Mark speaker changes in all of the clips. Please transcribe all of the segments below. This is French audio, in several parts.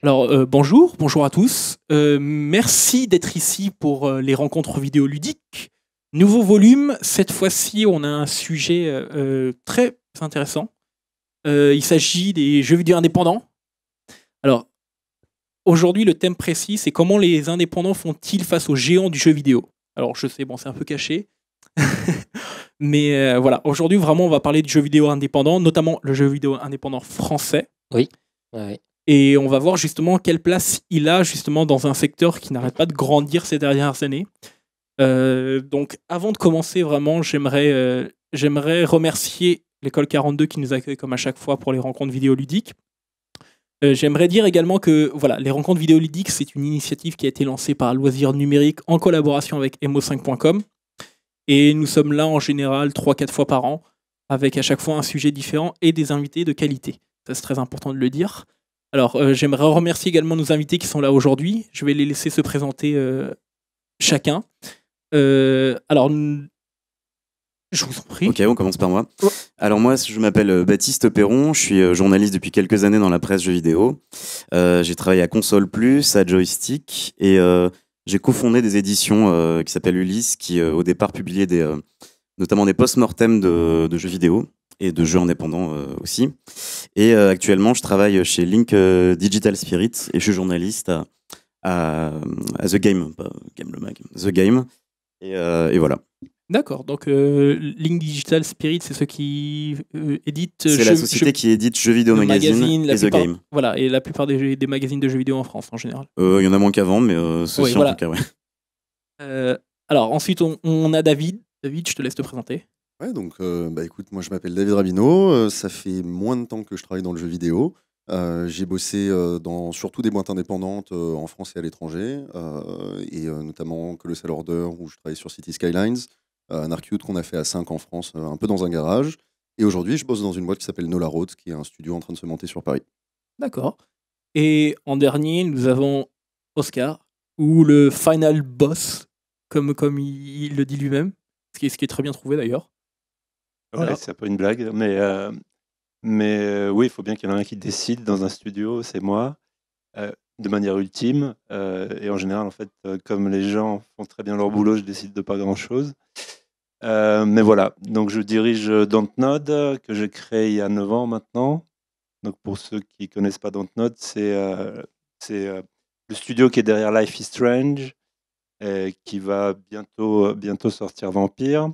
Speaker 1: Bonjour à tous. Merci d'être ici pour les rencontres vidéoludiques. Nouveau volume, cette fois-ci on a un sujet très intéressant. Il s'agit des jeux vidéo indépendants. Alors, aujourd'hui le thème précis c'est comment les indépendants font-ils face aux géants du jeu vidéo. Alors je sais, bon c'est un peu caché. Mais voilà, aujourd'hui vraiment on va parler du jeu vidéo indépendant, notamment le jeu vidéo indépendant français.
Speaker 2: Oui. Ouais.
Speaker 1: Et on va voir justement quelle place il a justement dans un secteur qui n'arrête pas de grandir ces dernières années. Donc avant de commencer vraiment, j'aimerais remercier l'école 42 qui nous accueille comme à chaque fois pour les rencontres vidéoludiques. J'aimerais dire également que voilà, les rencontres vidéoludiques, c'est une initiative qui a été lancée par Loisirs Numériques en collaboration avec emo5.com. Et nous sommes là en général 3-4 fois par an, avec à chaque fois un sujet différent et des invités de qualité. Ça, c'est très important de le dire. Alors, j'aimerais remercier également nos invités qui sont là aujourd'hui. Je vais les laisser se présenter chacun. Alors, je vous en prie.
Speaker 3: Ok, on commence par moi.
Speaker 1: Ouais.
Speaker 3: Alors moi, je m'appelle Baptiste Perron, je suis journaliste depuis quelques années dans la presse jeux vidéo. J'ai travaillé à Console Plus, à Joystick, et j'ai cofondé des éditions qui s'appellent Ulysse, qui au départ publiaient notamment des post-mortem de jeux vidéo et de jeux indépendants aussi. Et actuellement, je travaille chez Link Digital Spirit et je suis journaliste à The Game, pas Game le Mag, The Game. Et voilà.
Speaker 1: D'accord, donc Link Digital Spirit, c'est ceux qui éditent...
Speaker 3: C'est la société qui édite Jeux Vidéo Magazine et The Game.
Speaker 1: Voilà, et la plupart des magazines de jeux vidéo en France en général.
Speaker 3: Il y en a moins qu'avant, mais ceci
Speaker 1: voilà.
Speaker 3: en tout cas, ouais.
Speaker 1: Alors ensuite, on a David. David, je te laisse te présenter.
Speaker 4: Ouais, donc écoute, moi je m'appelle David Rabineau, ça fait moins de temps que je travaille dans le jeu vidéo. J'ai bossé dans surtout des boîtes indépendantes en France et à l'étranger, et notamment Colossal Order où je travaille sur City Skylines, Narcute qu'on a fait à 5 en France, un peu dans un garage. Et aujourd'hui, je bosse dans une boîte qui s'appelle Nola Road, qui est un studio en train de se monter sur Paris.
Speaker 1: D'accord. Et en dernier, nous avons Oscar, ou le final boss, comme il le dit lui-même, ce qui est très bien trouvé d'ailleurs.
Speaker 5: Ouais,
Speaker 1: Alors.
Speaker 5: c'est un peu une blague, mais oui, il faut bien qu'il y en ait un qui décide dans un studio, c'est moi, de manière ultime. Et en général, en fait, comme les gens font très bien leur boulot, je décide de pas grand-chose. Mais voilà, donc je dirige Dontnod, que j'ai créé il y a 9 ans maintenant. Donc pour ceux qui connaissent pas Dontnod, c'est le studio qui est derrière Life is Strange, qui va bientôt sortir Vampire.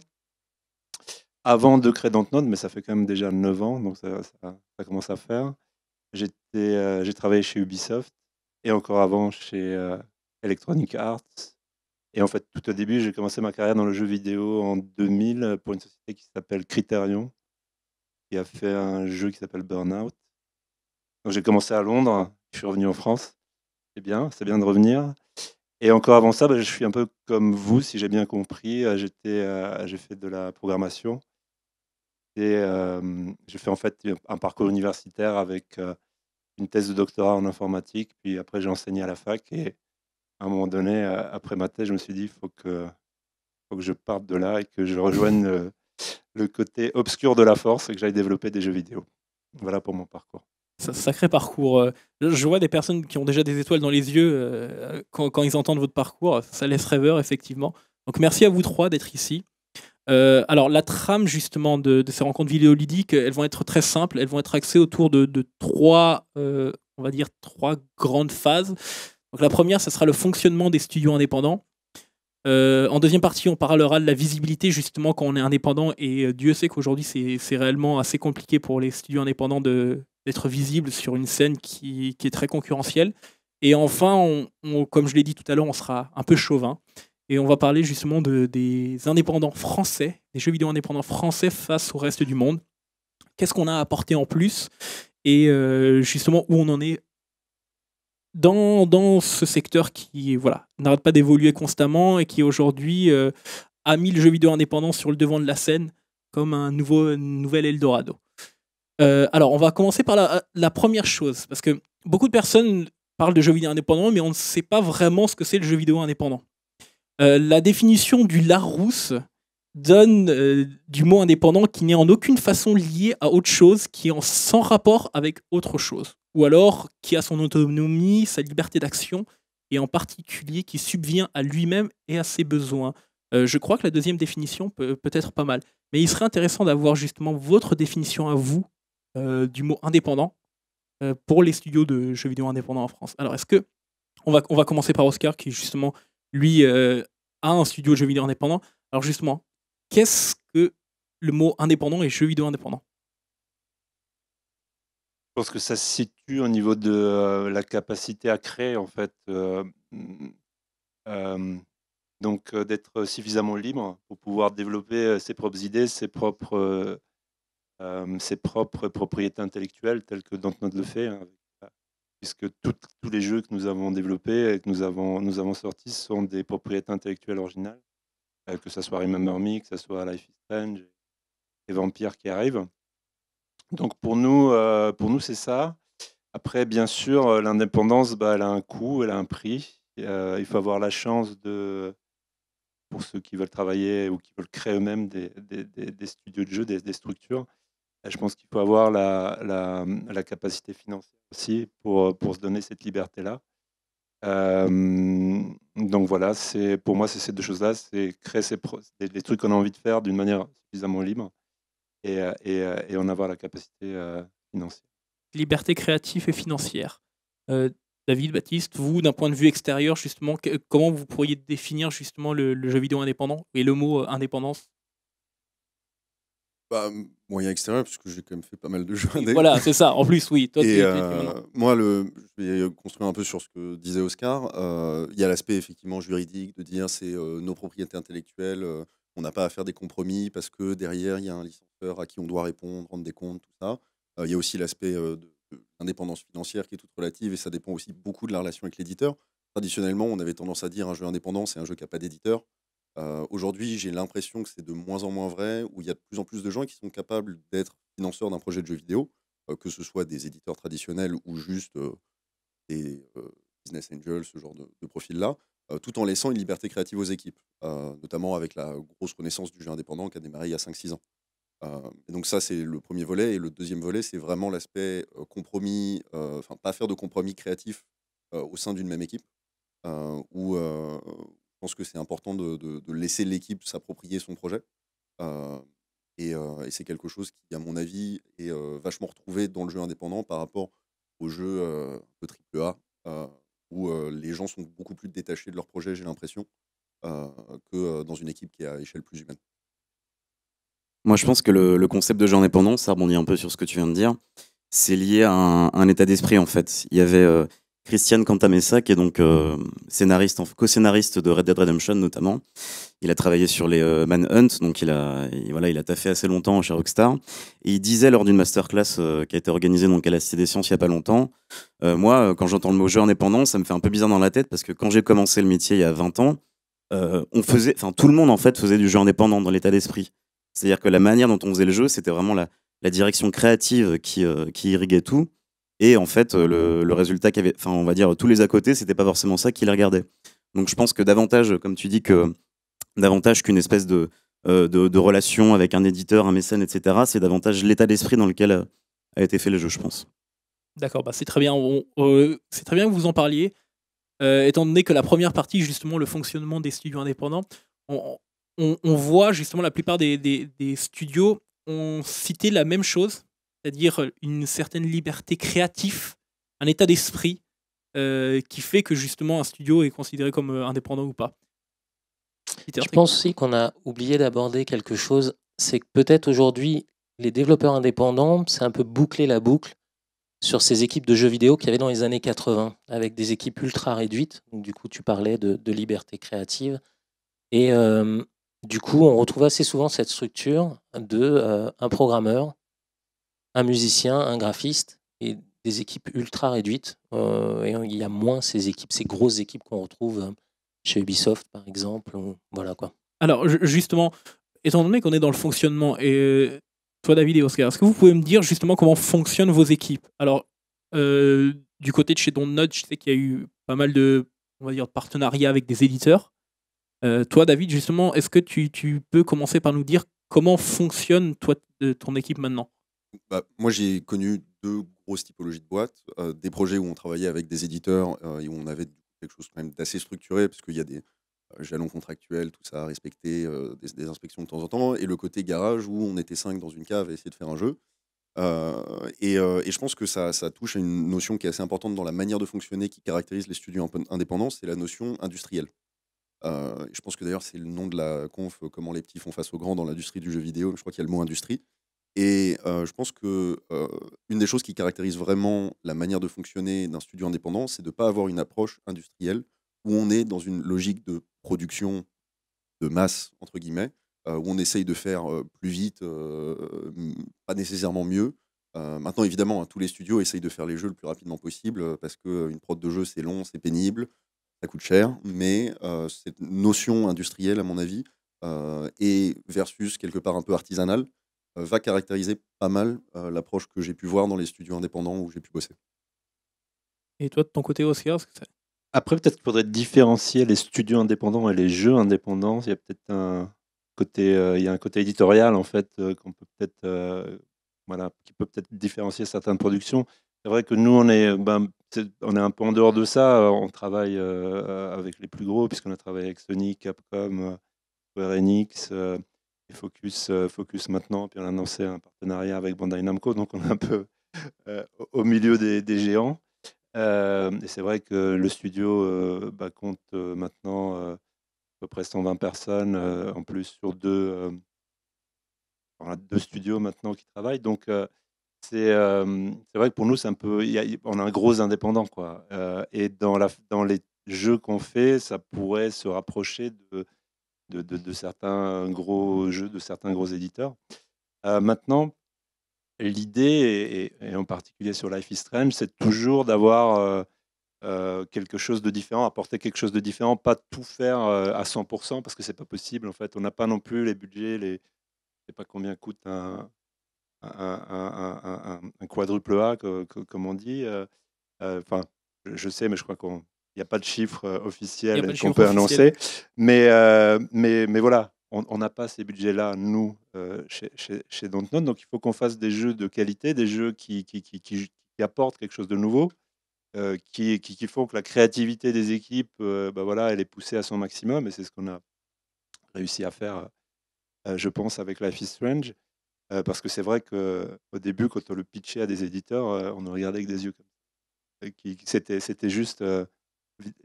Speaker 5: Avant de créer Dontnod, mais ça fait quand même déjà 9 ans, donc ça commence à faire. J'ai travaillé chez Ubisoft et encore avant chez Electronic Arts. Et en fait, tout au début, j'ai commencé ma carrière dans le jeu vidéo en 2000 pour une société qui s'appelle Criterion, qui a fait un jeu qui s'appelle Burnout. Donc j'ai commencé à Londres, je suis revenu en France. C'est bien de revenir. Et encore avant ça, je suis un peu comme vous, si j'ai bien compris. J'ai fait de la programmation. Et j'ai fait en fait un parcours universitaire avec une thèse de doctorat en informatique. Puis après, j'ai enseigné à la fac. Et à un moment donné, après ma thèse, je me suis dit, il faut que je parte de là et que je rejoigne le côté obscur de la force et que j'aille développer des jeux vidéo. Voilà pour mon parcours.
Speaker 1: Sacré parcours. Je vois des personnes qui ont déjà des étoiles dans les yeux quand ils entendent votre parcours. Ça laisse rêveur, effectivement. Donc merci à vous trois d'être ici. Alors la trame justement de ces rencontres vidéoludiques, elles vont être très simples. Elles vont être axées autour de trois grandes phases. Donc la première, ce sera le fonctionnement des studios indépendants. En deuxième partie, on parlera de la visibilité justement quand on est indépendant. Et Dieu sait qu'aujourd'hui, c'est réellement assez compliqué pour les studios indépendants d'être visibles sur une scène qui est très concurrentielle. Et enfin, comme je l'ai dit tout à l'heure, on sera un peu chauvin. Et on va parler justement des indépendants français, des jeux vidéo indépendants français face au reste du monde. Qu'est-ce qu'on a apporté en plus et justement où on en est dans ce secteur qui n'arrête pas d'évoluer constamment et qui aujourd'hui a mis le jeu vidéo indépendant sur le devant de la scène comme un nouvel Eldorado. Alors, on va commencer par la première chose, parce que beaucoup de personnes parlent de jeux vidéo indépendants, mais on ne sait pas vraiment ce que c'est le jeu vidéo indépendant. La définition du Larousse donne du mot indépendant qui n'est en aucune façon lié à autre chose, qui est sans rapport avec autre chose. ou alors qui a son autonomie, sa liberté d'action, et en particulier qui subvient à lui-même et à ses besoins. Je crois que la deuxième définition peut être pas mal. Mais il serait intéressant d'avoir justement votre définition à vous du mot indépendant pour les studios de jeux vidéo indépendants en France. Alors, est-ce que on va commencer par Oscar, qui justement, lui, a un studio de jeux vidéo indépendant. Alors justement, qu'est-ce que le mot indépendant et jeux vidéo indépendant?
Speaker 5: Je pense que ça se situe au niveau de la capacité à créer, en fait. Donc, d'être suffisamment libre pour pouvoir développer ses propres idées, ses propres propriétés intellectuelles, telles que Dontnod le fait, hein, puisque tous les jeux que nous avons développés et que nous avons sortis sont des propriétés intellectuelles originales, que ce soit Remember Me, que ce soit Life is Strange et Vampire qui arrivent. Donc pour nous, c'est ça. Après, bien sûr, l'indépendance, elle a un coût, elle a un prix. Il faut avoir la chance pour ceux qui veulent travailler ou qui veulent créer eux-mêmes des studios de jeux, des structures. Je pense qu'il faut avoir la capacité financière aussi pour se donner cette liberté-là. Donc voilà, pour moi, c'est ces deux choses-là, c'est créer des trucs qu'on a envie de faire d'une manière suffisamment libre et en avoir la capacité financière.
Speaker 1: Liberté créative et financière. David, Baptiste, vous, d'un point de vue extérieur, justement, comment vous pourriez définir justement le jeu vidéo indépendant et le mot indépendance?
Speaker 4: Moyen extérieur, parce que j'ai quand même fait pas mal de jeux indés.
Speaker 1: Voilà, c'est ça. En plus, oui. Toi,
Speaker 4: Et moi, je vais construire un peu sur ce que disait Oscar. Il y a l'aspect effectivement juridique de dire c'est nos propriétés intellectuelles, on n'a pas à faire des compromis parce que derrière il y a un licencieur à qui on doit répondre, rendre des comptes, tout ça. Il y a aussi l'aspect de l'indépendance financière qui est toute relative et ça dépend aussi beaucoup de la relation avec l'éditeur. Traditionnellement, on avait tendance à dire un jeu indépendant, c'est un jeu qui n'a pas d'éditeur. Aujourd'hui, j'ai l'impression que c'est de moins en moins vrai, où il y a de plus en plus de gens qui sont capables d'être financeurs d'un projet de jeu vidéo, que ce soit des éditeurs traditionnels ou juste des business angels, ce genre de profil-là, tout en laissant une liberté créative aux équipes, notamment avec la grosse renaissance du jeu indépendant qui a démarré il y a 5-6 ans. Et donc ça, c'est le premier volet. Et le deuxième volet, c'est vraiment l'aspect compromis, enfin pas faire de compromis créatifs au sein d'une même équipe, où je pense que c'est important de laisser l'équipe s'approprier son projet. Et c'est quelque chose qui, à mon avis, est vachement retrouvé dans le jeu indépendant par rapport aux jeux un peu AAA, où les gens sont beaucoup plus détachés de leur projet, j'ai l'impression, que dans une équipe qui est à échelle plus humaine.
Speaker 3: Moi, je pense que le concept de jeu indépendant, ça rebondit un peu sur ce que tu viens de dire, c'est lié à un état d'esprit, en fait. Il y avait Christian Cantamessa, qui est donc co-scénariste de Red Dead Redemption, notamment. Il a travaillé sur les Manhunt, donc il a taffé assez longtemps chez Rockstar. Et il disait lors d'une masterclass qui a été organisée donc, à la Cité des Sciences il n'y a pas longtemps, moi, quand j'entends le mot jeu indépendant, ça me fait un peu bizarre dans la tête, parce que quand j'ai commencé le métier il y a 20 ans, tout le monde en fait faisait du jeu indépendant dans l'état d'esprit. C'est-à-dire que la manière dont on faisait le jeu, c'était vraiment la direction créative qui irriguait tout. Et en fait, le résultat qu'il y avait, enfin, on va dire, tous les à côté, c'était pas forcément ça qui les regardait. Donc je pense que davantage, comme tu dis, davantage qu'une espèce de relation avec un éditeur, un mécène, etc., c'est davantage l'état d'esprit dans lequel a été fait le jeu, je pense.
Speaker 1: D'accord, c'est très bien. C'est très bien que vous en parliez, étant donné que la première partie, justement, le fonctionnement des studios indépendants, on voit justement la plupart des studios ont cité la même chose, c'est-à-dire une certaine liberté créative, un état d'esprit qui fait que justement un studio est considéré comme indépendant ou pas.
Speaker 2: Je pense aussi qu'on a oublié d'aborder quelque chose, c'est que peut-être aujourd'hui, les développeurs indépendants, c'est un peu boucler la boucle sur ces équipes de jeux vidéo qu'il y avait dans les années 80, avec des équipes ultra réduites. Donc, du coup, tu parlais de liberté créative. Et du coup, on retrouve assez souvent cette structure de un programmeur, un musicien, un graphiste et des équipes ultra réduites. Et il y a moins ces grosses équipes qu'on retrouve chez Ubisoft, par exemple. Voilà quoi.
Speaker 1: Alors, justement, étant donné qu'on est dans le fonctionnement, et toi, David et Oscar, est-ce que vous pouvez me dire justement comment fonctionnent vos équipes? Alors, du côté de chez Dontnod, je sais qu'il y a eu pas mal de, on va dire, de partenariats avec des éditeurs. Toi, David, justement, est-ce que tu peux commencer par nous dire comment fonctionne ton équipe maintenant?
Speaker 4: Moi, j'ai connu 2 grosses typologies de boîtes. Des projets où on travaillait avec des éditeurs et où on avait quelque chose quand même d'assez structuré, parce qu'il y a des jalons contractuels, tout ça à respecter, des inspections de temps en temps. Et le côté garage où on était 5 dans une cave à essayer de faire un jeu. Et je pense que ça touche à une notion qui est assez importante dans la manière de fonctionner qui caractérise les studios indépendants, c'est la notion industrielle. Je pense que d'ailleurs, c'est le nom de la conf, comment les petits font face aux grands dans l'industrie du jeu vidéo. Je crois qu'il y a le mot industrie. Et je pense que une des choses qui caractérise vraiment la manière de fonctionner d'un studio indépendant, c'est de ne pas avoir une approche industrielle où on est dans une logique de production de masse, entre guillemets, où on essaye de faire plus vite, pas nécessairement mieux. Maintenant, évidemment, hein, tous les studios essayent de faire les jeux le plus rapidement possible parce qu'une prod de jeu, c'est long, c'est pénible, ça coûte cher. Mais cette notion industrielle, à mon avis, et versus quelque part un peu artisanale, va caractériser pas mal l'approche que j'ai pu voir dans les studios indépendants où j'ai pu bosser.
Speaker 1: Et toi, de ton côté, Oscar,
Speaker 5: Après, peut-être qu'il faudrait différencier les studios indépendants et les jeux indépendants. Il y a peut-être un côté, il y a un côté éditorial en fait qu'on peut peut-être, voilà, qui peut peut-être différencier certaines productions. C'est vrai que nous, on est un peu en dehors de ça. On travaille avec les plus gros puisqu'on a travaillé avec Sony, Capcom, Square Enix, et Focus maintenant. Puis on a annoncé un partenariat avec Bandai Namco, donc on est un peu au milieu des géants. Et c'est vrai que le studio compte maintenant à peu près 120 personnes, en plus sur deux studios maintenant qui travaillent. Donc c'est vrai que pour nous, c'est un peu, on a un gros indépendant, quoi. Et dans les jeux qu'on fait, ça pourrait se rapprocher de certains gros jeux, de certains gros éditeurs. Maintenant, l'idée, et en particulier sur Life is Strange, c'est toujours d'avoir quelque chose de différent, apporter quelque chose de différent, pas tout faire à 100% parce que c'est pas possible. En fait, on n'a pas non plus les budgets, je sais pas combien coûte un quadruple A, comme on dit. Enfin, je sais, mais je crois qu'il n'y a pas de chiffre officiel qu'on peut annoncer. Mais voilà, on n'a pas ces budgets-là, nous, chez Dontnod. Donc, il faut qu'on fasse des jeux de qualité, des jeux qui apportent quelque chose de nouveau. Qui font que la créativité des équipes, voilà, elle est poussée à son maximum, et c'est ce qu'on a réussi à faire, je pense, avec Life is Strange. Parce que c'est vrai qu'au début, quand on le pitchait à des éditeurs, on nous regardait avec des yeux comme ça. C'était juste, je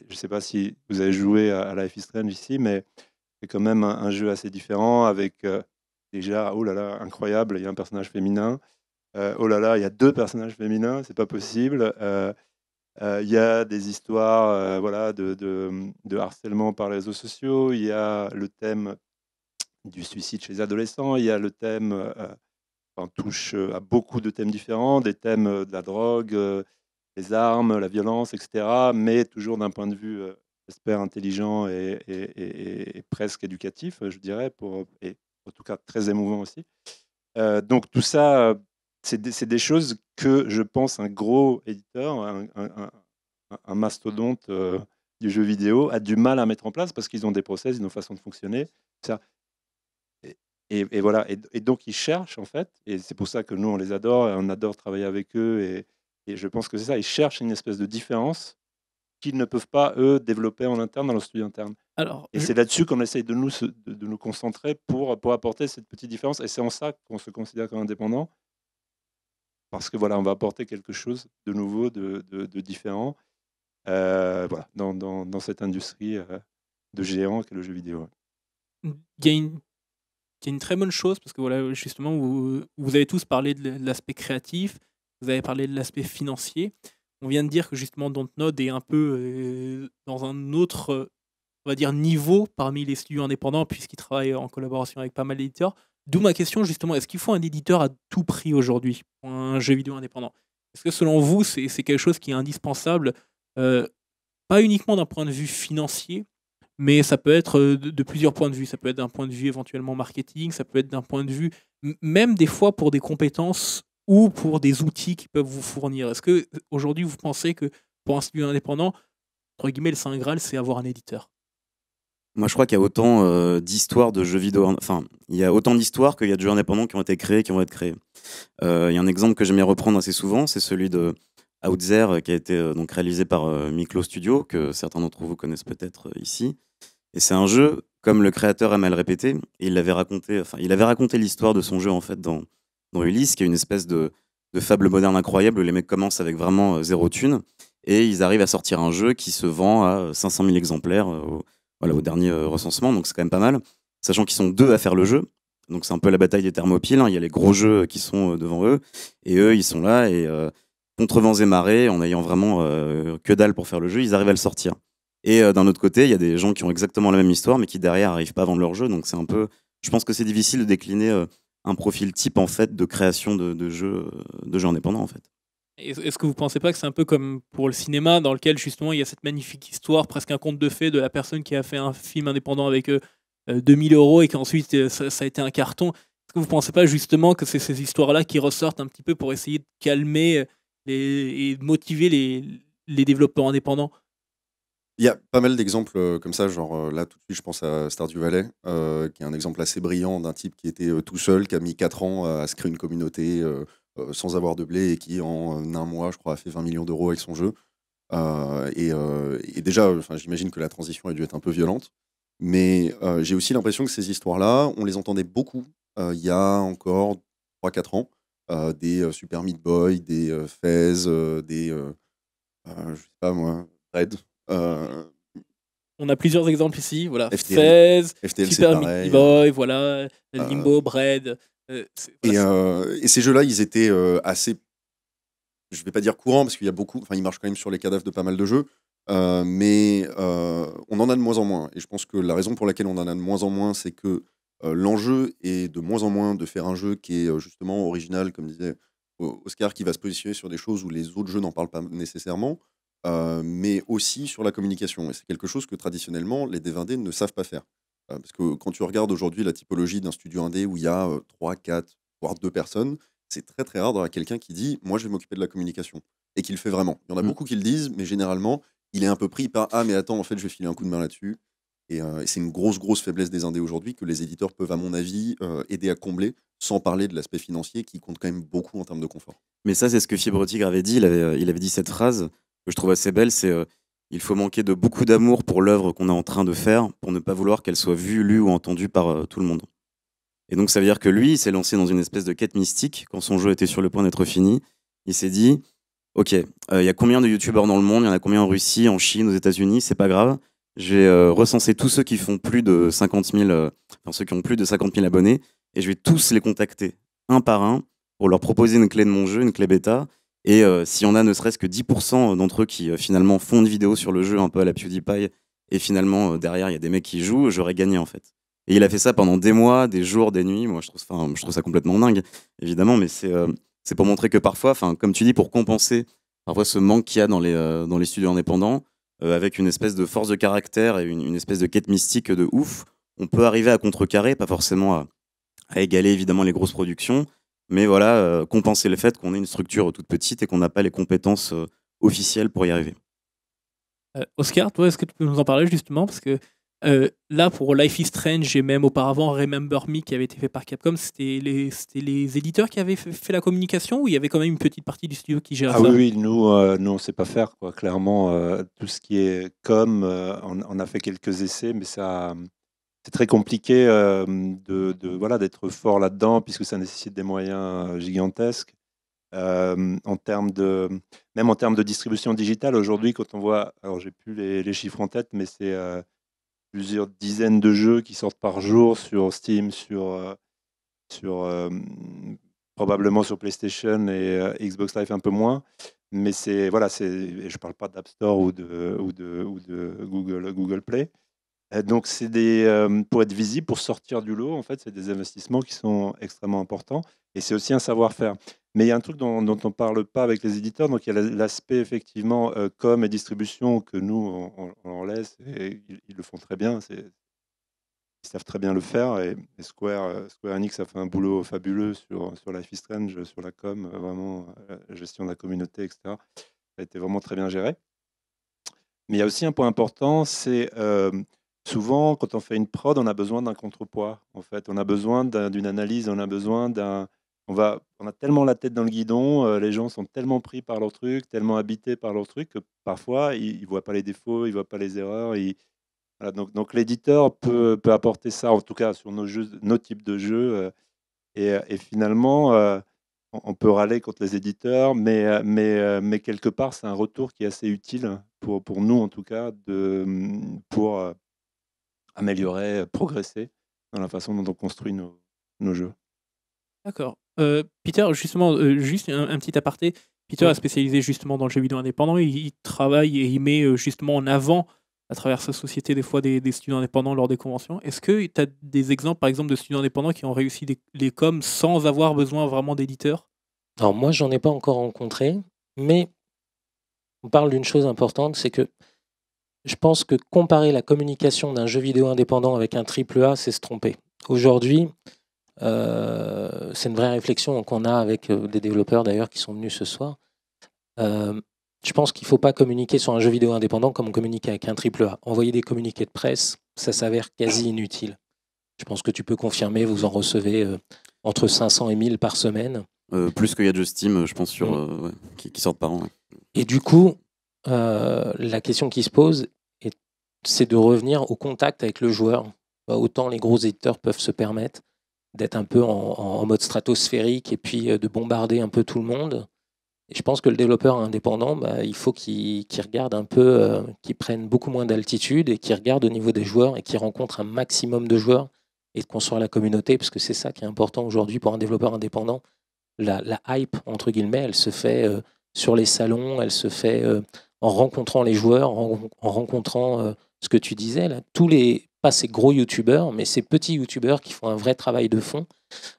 Speaker 5: ne sais pas si vous avez joué à Life is Strange ici, mais c'est quand même un jeu assez différent avec déjà, oh là là, incroyable, il y a un personnage féminin. Oh là là, il y a 2 personnages féminins, c'est pas possible. Il y a des histoires voilà, de harcèlement par les réseaux sociaux, il y a le thème du suicide chez les adolescents, il y a le thème, touche à beaucoup de thèmes différents, des thèmes de la drogue, les armes, la violence, etc., mais toujours d'un point de vue, j'espère, intelligent et presque éducatif, je dirais, et en tout cas très émouvant aussi. Donc tout ça, c'est des choses que je pense un gros éditeur, un mastodonte du jeu vidéo a du mal à mettre en place parce qu'ils ont des process, ils ont une façon de fonctionner. Ça. Et voilà. Et donc ils cherchent en fait, et c'est pour ça que nous on les adore, et on adore travailler avec eux. Et je pense que c'est ça, ils cherchent une espèce de différence qu'ils ne peuvent pas eux développer en interne dans leur studio interne. Et c'est là-dessus qu'on essaye de nous concentrer pour apporter cette petite différence. Et c'est en ça qu'on se considère comme indépendant. Parce que voilà, on va apporter quelque chose de nouveau, de différent, voilà, dans cette industrie de géants qu'est le jeu vidéo.
Speaker 1: Il y a une très bonne chose, parce que voilà, justement, vous avez tous parlé de l'aspect créatif, vous avez parlé de l'aspect financier. On vient de dire que justement Dontnod est un peu dans un autre, on va dire, niveau parmi les studios indépendants, puisqu'il travaille en collaboration avec pas mal d'éditeurs. D'où ma question, justement, est-ce qu'il faut un éditeur à tout prix aujourd'hui pour un jeu vidéo indépendant? Est-ce que selon vous, c'est quelque chose qui est indispensable, pas uniquement d'un point de vue financier, mais ça peut être de plusieurs points de vue. Ça peut être d'un point de vue éventuellement marketing, ça peut être d'un point de vue, même des fois pour des compétences ou pour des outils qui peuvent vous fournir. Est-ce que aujourd'hui vous pensez que pour un studio indépendant, entre guillemets, le Saint Graal, c'est avoir un éditeur?
Speaker 3: Moi, je crois qu'il y a autant d'histoires de jeux vidéo. Enfin, il y a autant d'histoires qu'il y a de jeux indépendants qui ont été créés, qui vont être créés. Il y a un exemple que j'aime bien reprendre assez souvent, c'est celui de Outzer, qui a été donc réalisé par Miklo Studio, que certains d'entre vous connaissent peut-être ici. Et c'est un jeu, comme le créateur aime à le répéter, et il avait raconté l'histoire de son jeu en fait dans Ulysse, qui est une espèce de fable moderne incroyable où les mecs commencent avec vraiment zéro thune, et ils arrivent à sortir un jeu qui se vend à 500 000 exemplaires au dernier recensement, donc c'est quand même pas mal, sachant qu'ils sont 2 à faire le jeu. Donc c'est un peu la bataille des Thermopyles, hein. Il y a les gros jeux qui sont devant eux, et eux ils sont là, et contre vents et marées, en ayant vraiment que dalle pour faire le jeu, ils arrivent à le sortir. Et d'un autre côté, il y a des gens qui ont exactement la même histoire, mais qui derrière n'arrivent pas à vendre leur jeu. Donc c'est un peu, je pense que c'est difficile de décliner un profil type en fait de création de jeux indépendants en fait.
Speaker 1: Est-ce que vous pensez pas que c'est un peu comme pour le cinéma, dans lequel justement il y a cette magnifique histoire, presque un conte de fées de la personne qui a fait un film indépendant avec 2000 € et qu'ensuite ça a été un carton. Est-ce que vous pensez pas justement que c'est ces histoires-là qui ressortent un petit peu pour essayer de calmer et de motiver les développeurs indépendants?
Speaker 4: Il y a pas mal d'exemples comme ça, genre là tout de suite je pense à Stardew Valley, qui est un exemple assez brillant d'un type qui était tout seul, qui a mis 4 ans à se créer une communauté sans avoir de blé et qui en un mois, je crois, a fait 20 millions d'euros avec son jeu. Et déjà, j'imagine que la transition a dû être un peu violente, mais j'ai aussi l'impression que ces histoires-là, on les entendait beaucoup il y a encore 3-4 ans, des Super Meat Boy, des Fez, je sais pas moi, Red.
Speaker 1: On a plusieurs exemples ici, voilà.
Speaker 4: FTL,
Speaker 1: Fez, Super Meat Boy, voilà, Limbo,
Speaker 4: euh,
Speaker 1: Bread. Voilà,
Speaker 4: et ces jeux-là, ils étaient assez, je vais pas dire courants, parce qu'il y a beaucoup, enfin, ils marchent quand même sur les cadavres de pas mal de jeux, mais on en a de moins en moins. Et je pense que la raison pour laquelle on en a de moins en moins, c'est que l'enjeu est de moins en moins de faire un jeu qui est justement original, comme disait Oscar, qui va se positionner sur des choses où les autres jeux n'en parlent pas nécessairement, mais aussi sur la communication. Et c'est quelque chose que traditionnellement, les dev indés ne savent pas faire. Parce que quand tu regardes aujourd'hui la typologie d'un studio indé où il y a 3, 4, voire 2 personnes, c'est très très rare d'avoir quelqu'un qui dit moi je vais m'occuper de la communication et qui le fait vraiment. Il y en a beaucoup qui le disent, mais généralement il est un peu pris par ah mais attends en fait je vais filer un coup de main là-dessus. Et c'est une grosse faiblesse des indés aujourd'hui que les éditeurs peuvent à mon avis aider à combler, sans parler de l'aspect financier qui compte quand même beaucoup en termes de confort.
Speaker 3: Mais ça, c'est ce que Fibre Tigre avait dit. Il avait dit cette phrase que je trouve assez belle, c'est il faut manquer de beaucoup d'amour pour l'œuvre qu'on est en train de faire pour ne pas vouloir qu'elle soit vue, lue ou entendue par tout le monde. Et donc ça veut dire que lui, il s'est lancé dans une espèce de quête mystique quand son jeu était sur le point d'être fini. Il s'est dit, ok, il y a combien de youtubeurs dans le monde? Il y en a combien en Russie, en Chine, aux États-Unis? C'est pas grave. Je vais recenser tous ceux qui font plus de 50 000, ceux qui ont plus de 50 000 abonnés, et je vais tous les contacter un par un pour leur proposer une clé de mon jeu, une clé bêta. Et s'il y en a ne serait-ce que 10% d'entre eux qui finalement font une vidéo sur le jeu un peu à la PewDiePie, et finalement derrière il y a des mecs qui jouent, j'aurais gagné en fait. Et il a fait ça pendant des mois, des jours, des nuits. Moi je trouve ça complètement dingue, évidemment, mais c'est pour montrer que parfois, comme tu dis, pour compenser parfois ce manque qu'il y a dans les studios indépendants, avec une espèce de force de caractère et une espèce de quête mystique de ouf, on peut arriver à contrecarrer, pas forcément à égaler évidemment les grosses productions, mais voilà, compenser le fait qu'on ait une structure toute petite et qu'on n'a pas les compétences officielles pour y arriver.
Speaker 1: Oscar, toi, est-ce que tu peux nous en parler justement? Parce que là, pour Life is Strange et même auparavant Remember Me qui avait été fait par Capcom, c'était les éditeurs qui avaient fait la communication, ou il y avait quand même une petite partie du studio qui gérait ça?
Speaker 5: Oui, nous on ne sait pas faire, quoi. Clairement, tout ce qui est com, on a fait quelques essais, mais c'est très compliqué voilà, d'être fort là-dedans, puisque ça nécessite des moyens gigantesques. Même en termes de distribution digitale, aujourd'hui, quand on voit, alors j'ai plus les chiffres en tête, mais c'est plusieurs dizaines de jeux qui sortent par jour sur Steam, probablement sur PlayStation et Xbox Live un peu moins. Mais voilà, je ne parle pas d'App Store ou de Google Play. Donc, pour être visible, pour sortir du lot, en fait, c'est des investissements qui sont extrêmement importants, et c'est aussi un savoir-faire. Mais il y a un truc dont on ne parle pas avec les éditeurs, donc il y a l'aspect effectivement com et distribution que nous, on laisse, et ils le font très bien. Ils savent très bien le faire, et Square Enix a fait un boulot fabuleux sur Life is Strange, sur la com, vraiment, gestion de la communauté, etc. Ça a été vraiment très bien géré. Mais il y a aussi un point important, c'est souvent, quand on fait une prod, on a besoin d'un contrepoids. En fait, on a besoin d'une analyse, on a besoin d'un. On a tellement la tête dans le guidon, les gens sont tellement pris par leur truc, tellement habités par leur truc que parfois ils ne voient pas les défauts, ils ne voient pas les erreurs. Voilà, donc l'éditeur peut apporter ça, en tout cas sur nos jeux, nos types de jeux. Et finalement, on peut râler contre les éditeurs, mais quelque part, c'est un retour qui est assez utile pour nous, en tout cas, pour améliorer, progresser dans la façon dont on construit nos jeux.
Speaker 1: D'accord. Peter, justement, juste un petit aparté. Peter est spécialisé justement dans le jeu vidéo indépendant. Il travaille et il met justement en avant, à travers sa société, des fois des studios indépendants lors des conventions. Est-ce que tu as des exemples, par exemple, de studios indépendants qui ont réussi les coms sans avoir besoin vraiment d'éditeurs?
Speaker 2: Alors moi, j'en ai pas encore rencontré, mais on parle d'une chose importante, c'est que je pense que comparer la communication d'un jeu vidéo indépendant avec un AAA, c'est se tromper. Aujourd'hui, c'est une vraie réflexion qu'on a avec des développeurs d'ailleurs qui sont venus ce soir. Je pense qu'il ne faut pas communiquer sur un jeu vidéo indépendant comme on communique avec un AAA. Envoyer des communiqués de presse, ça s'avère quasi inutile. Je pense que tu peux confirmer, vous en recevez entre 500 et 1000 par semaine.
Speaker 3: Plus qu'il y a de Steam, je pense, qui sortent par an. Ouais.
Speaker 2: Et du coup, la question qui se pose, c'est de revenir au contact avec le joueur. Autant les gros éditeurs peuvent se permettre d'être un peu en mode stratosphérique et puis de bombarder un peu tout le monde. Et je pense que le développeur indépendant, il faut qu'il regarde un peu, qu'il prenne beaucoup moins d'altitude et qu'il regarde au niveau des joueurs et qu'il rencontre un maximum de joueurs et de construire la communauté, parce que c'est ça qui est important aujourd'hui pour un développeur indépendant. La hype, entre guillemets, elle se fait sur les salons, elle se fait en rencontrant les joueurs, en rencontrant ce que tu disais, là, pas ces gros youtubeurs, mais ces petits youtubeurs qui font un vrai travail de fond,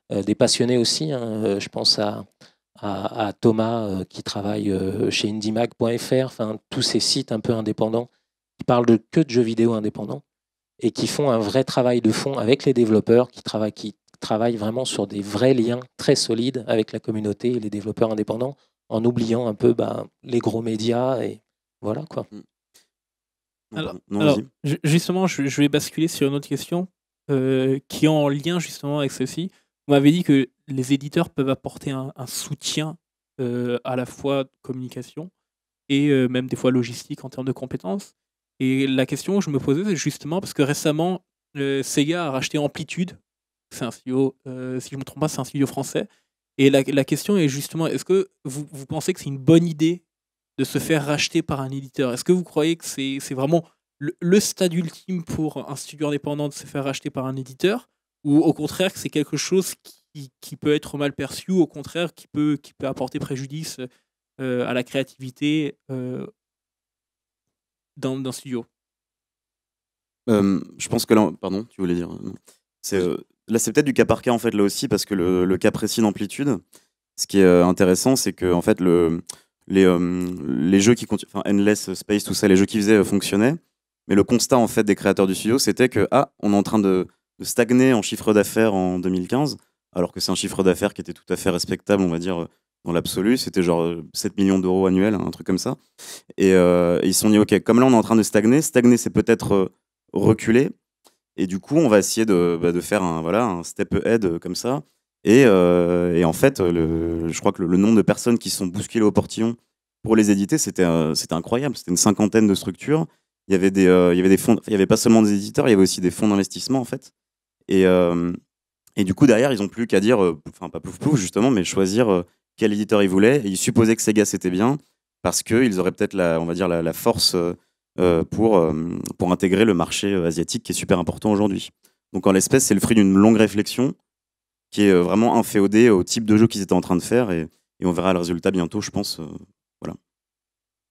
Speaker 2: des passionnés aussi, hein, je pense à Thomas qui travaille chez indiemag.fr, enfin tous ces sites un peu indépendants qui parlent que de jeux vidéo indépendants et qui font un vrai travail de fond avec les développeurs, qui travaillent vraiment sur des vrais liens très solides avec la communauté et les développeurs indépendants, en oubliant un peu les gros médias et voilà quoi.
Speaker 1: Alors, justement, je vais basculer sur une autre question qui est en lien justement avec ceci. Vous m'avez dit que les éditeurs peuvent apporter un soutien à la fois de communication et même des fois logistique en termes de compétences. Et la question que je me posais, c'est justement parce que récemment, Sega a racheté Amplitude. C'est un studio, si je ne me trompe pas, c'est un studio français. Et la question est justement, est-ce que vous pensez que c'est une bonne idée de se faire racheter par un éditeur? Est-ce que vous croyez que c'est vraiment le stade ultime pour un studio indépendant de se faire racheter par un éditeur, ou au contraire que c'est quelque chose qui peut être mal perçu, au contraire qui peut apporter préjudice à la créativité d'un studio?
Speaker 3: Je pense que là, pardon, tu voulais dire là, c'est peut-être du cas par cas en fait là aussi, parce que le cas précis d'Amplitude, ce qui est intéressant, c'est que en fait les jeux qui continuent, enfin Endless Space, tout ça, les jeux qu'ils faisaient fonctionnaient, mais le constat en fait des créateurs du studio, c'était que on est en train de stagner en chiffre d'affaires en 2015, alors que c'est un chiffre d'affaires qui était tout à fait respectable, on va dire, dans l'absolu. C'était genre 7 millions d'euros annuels, un truc comme ça. Et ils se sont dit, ok, comme là on est en train de stagner c'est peut-être reculer. Et du coup, on va essayer de faire un step ahead comme ça. Et en fait, je crois que le nombre de personnes qui se sont bousculées au portillon pour les éditer, c'était incroyable. C'était une 50aine de structures. Il y avait des fonds, il y avait pas seulement des éditeurs, il y avait aussi des fonds d'investissement en fait. Et du coup, derrière, ils n'ont plus qu'à dire, enfin pas plouf plouf justement, mais choisir quel éditeur ils voulaient. Et ils supposaient que Sega c'était bien parce qu'ils auraient peut-être la force pour intégrer le marché asiatique qui est super important aujourd'hui. Donc en l'espèce, c'est le fruit d'une longue réflexion qui est vraiment inféodée au type de jeu qu'ils étaient en train de faire, et on verra le résultat bientôt, je pense. Voilà.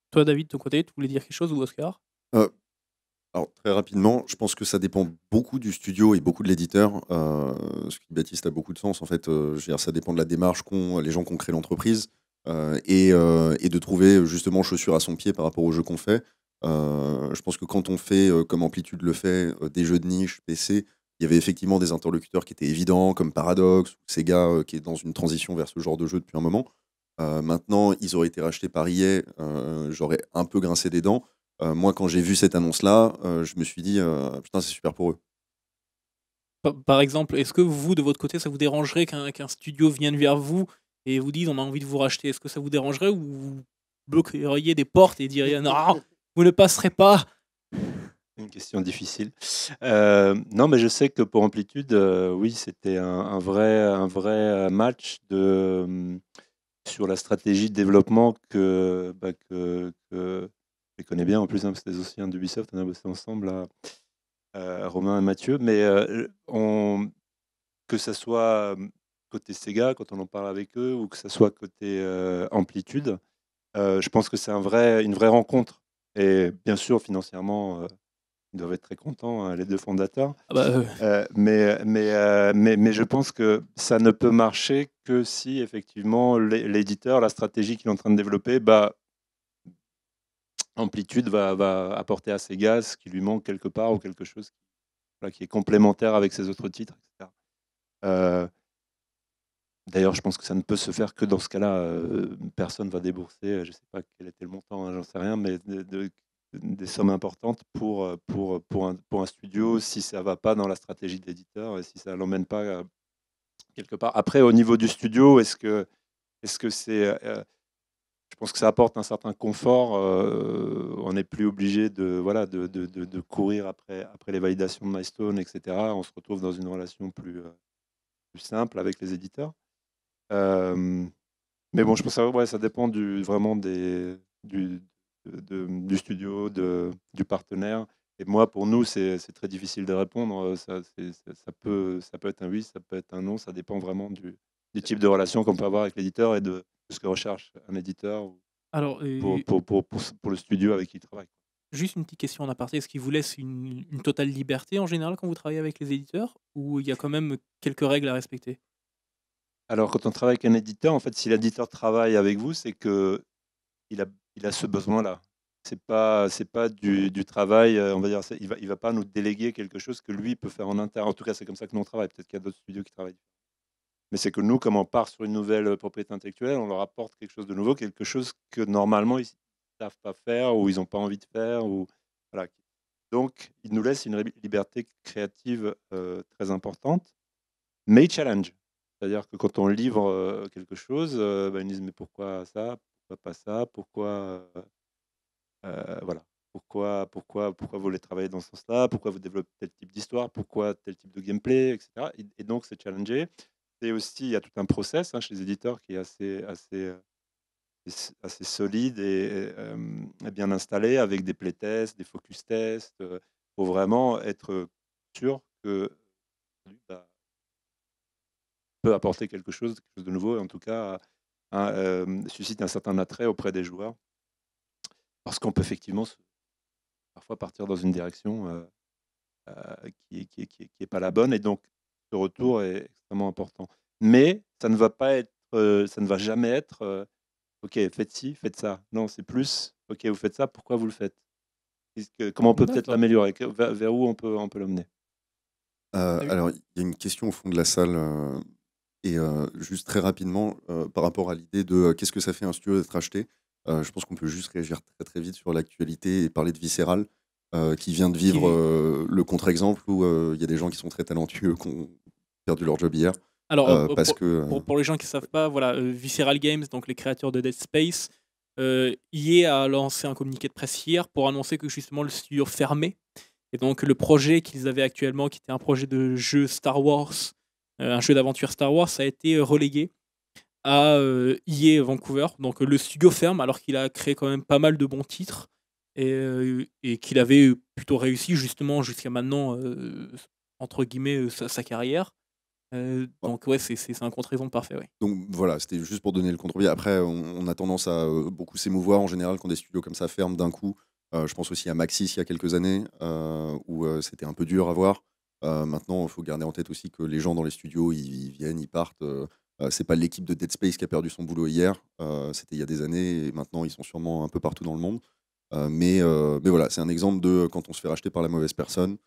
Speaker 1: Toi, David, de ton côté, tu voulais dire quelque chose, ou Oscar?
Speaker 4: Alors, très rapidement, je pense que ça dépend beaucoup du studio et beaucoup de l'éditeur. Ce qui, Baptiste, a beaucoup de sens. En fait, je veux dire, ça dépend de la démarche qu'ont les gens qui ont créé l'entreprise et de trouver justement chaussure à son pied par rapport au jeu qu'on fait. Je pense que quand on fait, comme Amplitude le fait, des jeux de niche PC, il y avait effectivement des interlocuteurs qui étaient évidents, comme Paradox ou Sega, qui est dans une transition vers ce genre de jeu depuis un moment. Maintenant, ils auraient été rachetés par EA, j'aurais un peu grincé des dents. Moi, quand j'ai vu cette annonce-là, je me suis dit, putain, c'est super pour eux.
Speaker 1: Par exemple, est-ce que vous, de votre côté, ça vous dérangerait qu'un studio vienne vers vous et vous dise on a envie de vous racheter? Est-ce que ça vous dérangerait ou vous bloqueriez des portes et diriez non, vous ne passerez pas?
Speaker 5: Une question difficile. Non, mais je sais que pour Amplitude, oui, c'était un vrai match sur la stratégie de développement que je connais bien en plus, hein, parce que c'est aussi un d'Ubisoft, on a bossé ensemble, Romain et Mathieu. Mais que ça soit côté Sega, quand on en parle avec eux, ou que ça soit côté Amplitude, je pense que c'est une vraie rencontre. Et bien sûr, financièrement, ils doivent être très contents, hein, les deux fondateurs.
Speaker 1: Ah bah,
Speaker 5: Mais je pense que ça ne peut marcher que si, effectivement, l'éditeur, la stratégie qu'il est en train de développer, Amplitude va apporter à Sega ce qui lui manque quelque part ou quelque chose qui est complémentaire avec ses autres titres, etc. D'ailleurs, je pense que ça ne peut se faire que dans ce cas-là. Personne ne va débourser, je ne sais pas quel était le montant, hein, j'en sais rien, mais des sommes importantes pour un studio si ça ne va pas dans la stratégie de l'éditeur et si ça ne l'emmène pas quelque part. Après, au niveau du studio, est-ce que c'est... je pense que ça apporte un certain confort. On n'est plus obligé de courir après les validations de Milestone, etc. On se retrouve dans une relation plus simple avec les éditeurs. Mais bon, je pense que ça dépend vraiment du studio, du partenaire. Et moi, pour nous, c'est très difficile de répondre. Ça peut être un oui, ça peut être un non. Ça dépend vraiment du type de relation qu'on peut avoir avec l'éditeur et de ce que recherche un éditeur
Speaker 1: alors,
Speaker 5: pour le studio avec qui il travaille.
Speaker 1: juste une petite question en aparté, est-ce qu'ils vous laissent une totale liberté en général quand vous travaillez avec les éditeurs ou il y a quand même quelques règles à respecter?
Speaker 5: Alors, quand on travaille avec un éditeur, en fait, si l'éditeur travaille avec vous, c'est qu'il a ce besoin-là. C'est pas du travail, on va dire, il va pas nous déléguer quelque chose que lui peut faire en interne. En tout cas, c'est comme ça que nous on travaille. Peut-être qu'il y a d'autres studios qui travaillent. Mais c'est que nous, comme on part sur une nouvelle propriété intellectuelle, on leur apporte quelque chose de nouveau, quelque chose que normalement ils ne savent pas faire ou ils n'ont pas envie de faire. Voilà. Donc, ils nous laissent une liberté créative très importante, mais ils challenge. C'est-à-dire que quand on livre quelque chose, ils nous disent mais pourquoi ça, pourquoi pas ça, pourquoi voilà, pourquoi vous voulez travailler dans ce sens-là, pourquoi vous développez tel type d'histoire, pourquoi tel type de gameplay, etc. Et donc c'est challengé. Et aussi il y a tout un process chez les éditeurs qui est assez solide et bien installé avec des playtests, des focus tests, pour vraiment être sûr que peut apporter quelque chose de nouveau, et en tout cas suscite un certain attrait auprès des joueurs. Parce qu'on peut effectivement parfois partir dans une direction qui est pas la bonne, et donc ce retour est extrêmement important. Mais ça ne va jamais être ok, faites ci, faites ça. Non, c'est plus ok, vous faites ça, pourquoi vous le faites? Comment on peut peut-être l'améliorer? Vers où on peut l'emmener?
Speaker 4: Alors, il y a une question au fond de la salle. Et juste très rapidement, par rapport à l'idée de qu'est-ce que ça fait un studio d'être acheté, je pense qu'on peut juste réagir très très vite sur l'actualité et parler de Visceral, qui vient de vivre le contre-exemple où il y a des gens qui sont très talentueux qui ont perdu leur job hier.
Speaker 1: Alors,
Speaker 4: parce
Speaker 1: pour les gens qui ne savent pas, voilà, Visceral Games, donc les créateurs de Dead Space, EA a lancé un communiqué de presse hier pour annoncer que justement le studio fermait. Et donc le projet qu'ils avaient actuellement, qui était un projet de jeu Star Wars, un jeu d'aventure Star Wars, a été relégué à EA Vancouver. Donc le studio ferme alors qu'il a créé quand même pas mal de bons titres et qu'il avait plutôt réussi justement jusqu'à maintenant, entre guillemets, sa carrière. Donc ouais, c'est un contre-exemple parfait. Ouais.
Speaker 4: Donc voilà, c'était juste pour donner le contre-pied. Après, on a tendance à beaucoup s'émouvoir en général quand des studios comme ça ferment d'un coup. Je pense aussi à Maxis il y a quelques années, où c'était un peu dur à voir. Maintenant, il faut garder en tête aussi que les gens dans les studios, ils viennent, ils partent. C'est pas l'équipe de Dead Space qui a perdu son boulot hier. C'était il y a des années et maintenant, ils sont sûrement un peu partout dans le monde. Mais voilà, c'est un exemple de quand on se fait racheter par la mauvaise personne.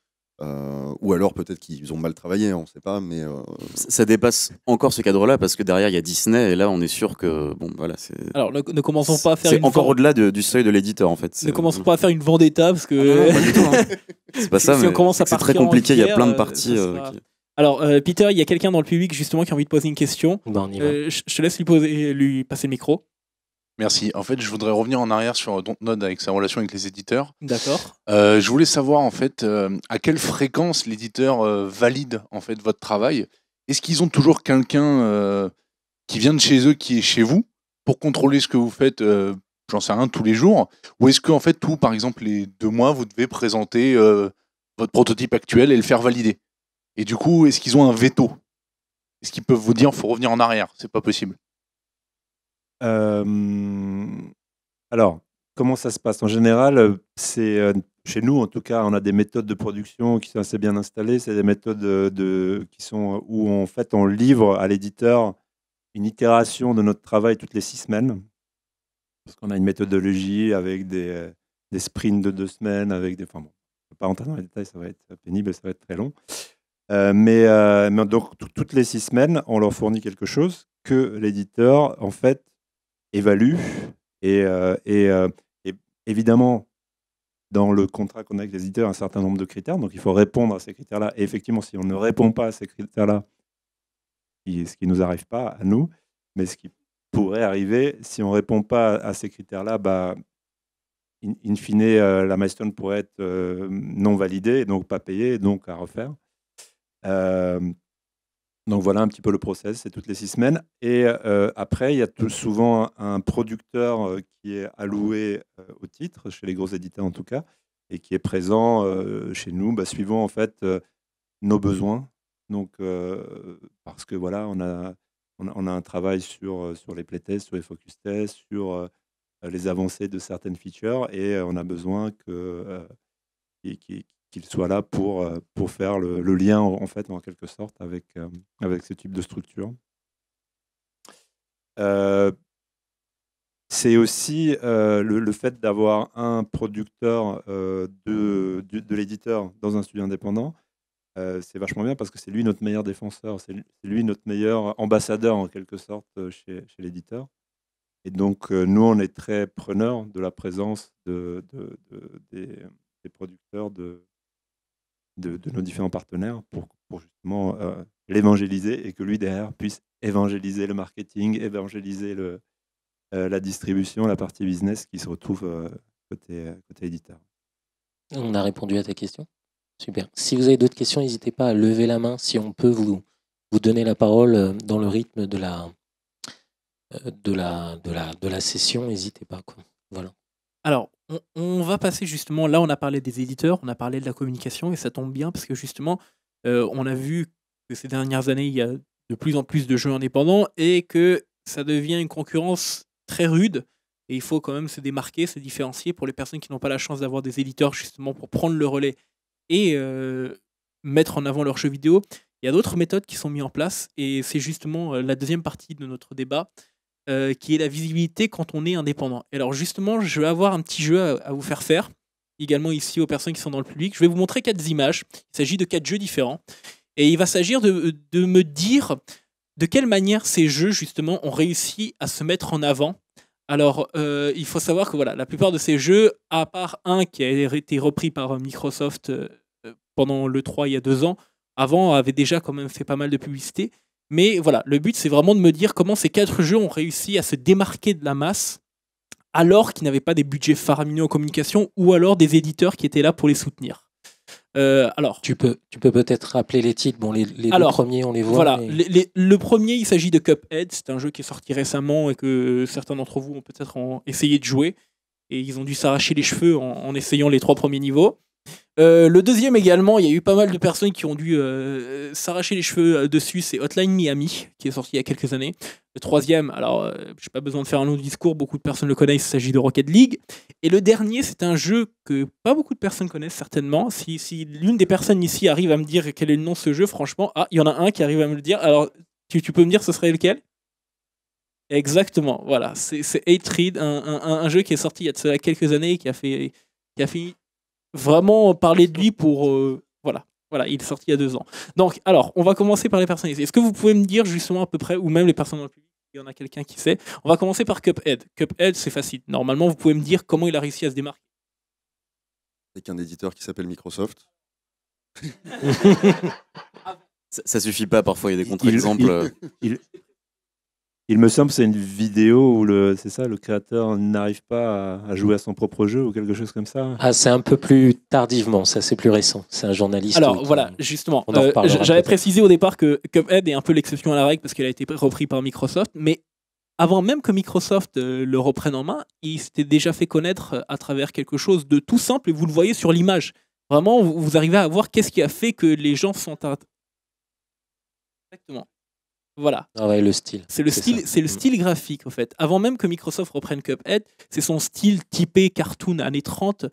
Speaker 4: Ou alors peut-être qu'ils ont mal travaillé, on ne sait pas, mais
Speaker 3: ça dépasse encore ce cadre-là parce que derrière il y a Disney et là on est sûr que bon voilà c'est.
Speaker 1: Alors ne commençons pas à faire.
Speaker 3: C'est encore au-delà du seuil de l'éditeur en fait.
Speaker 1: Ne commençons pas à faire une vendetta parce que.
Speaker 3: Non, pas du tout, hein. C'est pas ça,
Speaker 1: si
Speaker 3: mais
Speaker 1: on commence à
Speaker 3: c'est très compliqué. Il y a plein de parties.
Speaker 1: Alors Peter, il y a quelqu'un dans le public justement qui a envie de poser une question.
Speaker 2: On y va.
Speaker 1: Je te laisse lui passer le micro.
Speaker 6: Merci. En fait, je voudrais revenir en arrière sur Dontnod avec sa relation avec les éditeurs.
Speaker 1: D'accord.
Speaker 6: Je voulais savoir en fait à quelle fréquence l'éditeur valide en fait votre travail. Est-ce qu'ils ont toujours quelqu'un qui vient de chez eux, qui est chez vous, pour contrôler ce que vous faites, j'en sais rien, tous les jours, ou est-ce qu'en fait tout, par exemple les 2 mois, vous devez présenter votre prototype actuel et le faire valider. Et du coup, est-ce qu'ils ont un veto? Est-ce qu'ils peuvent vous dire faut revenir en arrière? C'est pas possible.
Speaker 5: Alors, comment ça se passe? En général, c'est chez nous, en tout cas, on a des méthodes de production qui sont assez bien installées. C'est des méthodes qui sont où en fait on livre à l'éditeur une itération de notre travail toutes les 6 semaines, parce qu'on a une méthodologie avec des sprints de 2 semaines, avec des. Enfin bon, je ne peux pas rentrer dans les détails, ça va être pénible, ça va être très long. Mais donc toutes les 6 semaines, on leur fournit quelque chose que l'éditeur en fait évalue et évidemment dans le contrat qu'on a avec les éditeurs un certain nombre de critères, donc il faut répondre à ces critères-là et effectivement si on ne répond pas à ces critères-là, ce qui ne nous arrive pas à nous, mais ce qui pourrait arriver si on ne répond pas à ces critères-là, in fine la milestone pourrait être non validée, donc pas payée, donc à refaire. Donc voilà un petit peu le process, c'est toutes les 6 semaines. Et après, il y a souvent un producteur qui est alloué au titre, chez les gros éditeurs en tout cas, et qui est présent chez nous, suivant en fait nos besoins. Donc parce que voilà, on a un travail sur les playtests, sur les focus tests, sur les avancées de certaines features, et on a besoin qu'il soit là pour faire le lien en fait en quelque sorte avec ce type de structure. C'est aussi le fait d'avoir un producteur de l'éditeur dans un studio indépendant. C'est vachement bien parce que c'est lui notre meilleur défenseur, c'est lui notre meilleur ambassadeur en quelque sorte chez l'éditeur. Et donc nous on est très preneurs de la présence des producteurs de nos différents partenaires pour justement l'évangéliser et que lui derrière puisse évangéliser le marketing, évangéliser la distribution, la partie business qui se retrouve côté éditeur.
Speaker 2: On a répondu à ta question. Super. Si vous avez d'autres questions, n'hésitez pas à lever la main si on peut vous donner la parole dans le rythme de la session. N'hésitez pas, quoi. Voilà.
Speaker 1: Alors, on va passer justement, là on a parlé des éditeurs, on a parlé de la communication et ça tombe bien parce que justement, on a vu que ces dernières années, il y a de plus en plus de jeux indépendants et que ça devient une concurrence très rude et il faut quand même se démarquer, se différencier pour les personnes qui n'ont pas la chance d'avoir des éditeurs justement pour prendre le relais et mettre en avant leurs jeux vidéo. Il y a d'autres méthodes qui sont mises en place et c'est justement la deuxième partie de notre débat. Qui est la visibilité quand on est indépendant. Et alors justement, je vais avoir un petit jeu à vous faire, également ici aux personnes qui sont dans le public. Je vais vous montrer 4 images. Il s'agit de 4 jeux différents. Et il va s'agir de me dire de quelle manière ces jeux, justement, ont réussi à se mettre en avant. Alors, il faut savoir que voilà, la plupart de ces jeux, à part un qui a été repris par Microsoft pendant l'E3 il y a 2 ans, avant avait déjà quand même fait pas mal de publicité. Mais voilà, le but, c'est vraiment de me dire comment ces 4 jeux ont réussi à se démarquer de la masse alors qu'ils n'avaient pas des budgets faramineux en communication ou alors des éditeurs qui étaient là pour les soutenir. Alors,
Speaker 2: tu peux peut-être rappeler les titres. Bon, les 2 premiers, on les voit.
Speaker 1: Voilà,
Speaker 2: mais...
Speaker 1: le premier, il s'agit de Cuphead. C'est un jeu qui est sorti récemment et que certains d'entre vous ont peut-être essayé de jouer. Et ils ont dû s'arracher les cheveux en essayant les 3 premiers niveaux. Le deuxième également, il y a eu pas mal de personnes qui ont dû s'arracher les cheveux dessus, c'est Hotline Miami, qui est sorti il y a quelques années. Le troisième, alors j'ai pas besoin de faire un long discours, beaucoup de personnes le connaissent, il s'agit de Rocket League. Et le dernier, c'est un jeu que pas beaucoup de personnes connaissent certainement. Si l'une des personnes ici arrive à me dire quel est le nom de ce jeu, franchement, il y en a un qui arrive à me le dire. Alors, tu peux me dire ce serait lequel ? Exactement, voilà, c'est Hatred, un jeu qui est sorti il y a quelques années et qui a fait vraiment parler de lui pour voilà, Voilà, il est sorti il y a 2 ans. Donc, alors, on va commencer par les personnalités. Est-ce que vous pouvez me dire justement à peu près, ou même les personnes dans le public, il y en a quelqu'un qui sait. On va commencer par Cuphead. Cuphead, c'est facile. Normalement, vous pouvez me dire comment il a réussi à se démarquer.
Speaker 4: Avec un éditeur qui s'appelle Microsoft.
Speaker 3: Ça suffit pas, parfois il y a des contre-exemples.
Speaker 5: Il me semble que c'est une vidéo où le créateur n'arrive pas à jouer à son propre jeu ou quelque chose comme ça.
Speaker 2: Ah, c'est un peu plus tardivement, ça c'est plus récent. C'est un journaliste.
Speaker 1: Alors voilà, justement,
Speaker 2: on en reparlera
Speaker 1: j'avais
Speaker 2: peut-être.
Speaker 1: précisé au départ que Cuphead est un peu l'exception à la règle parce qu'il a été repris par Microsoft, mais avant même que Microsoft le reprenne en main, il s'était déjà fait connaître à travers quelque chose de tout simple et vous le voyez sur l'image. Vraiment, vous arrivez à voir qu'est-ce qui a fait que les gens sont... Exactement. Voilà.
Speaker 2: Ah ouais, le style.
Speaker 1: C'est le style graphique, en fait. Avant même que Microsoft reprenne Cuphead, c'est son style typé cartoon années 30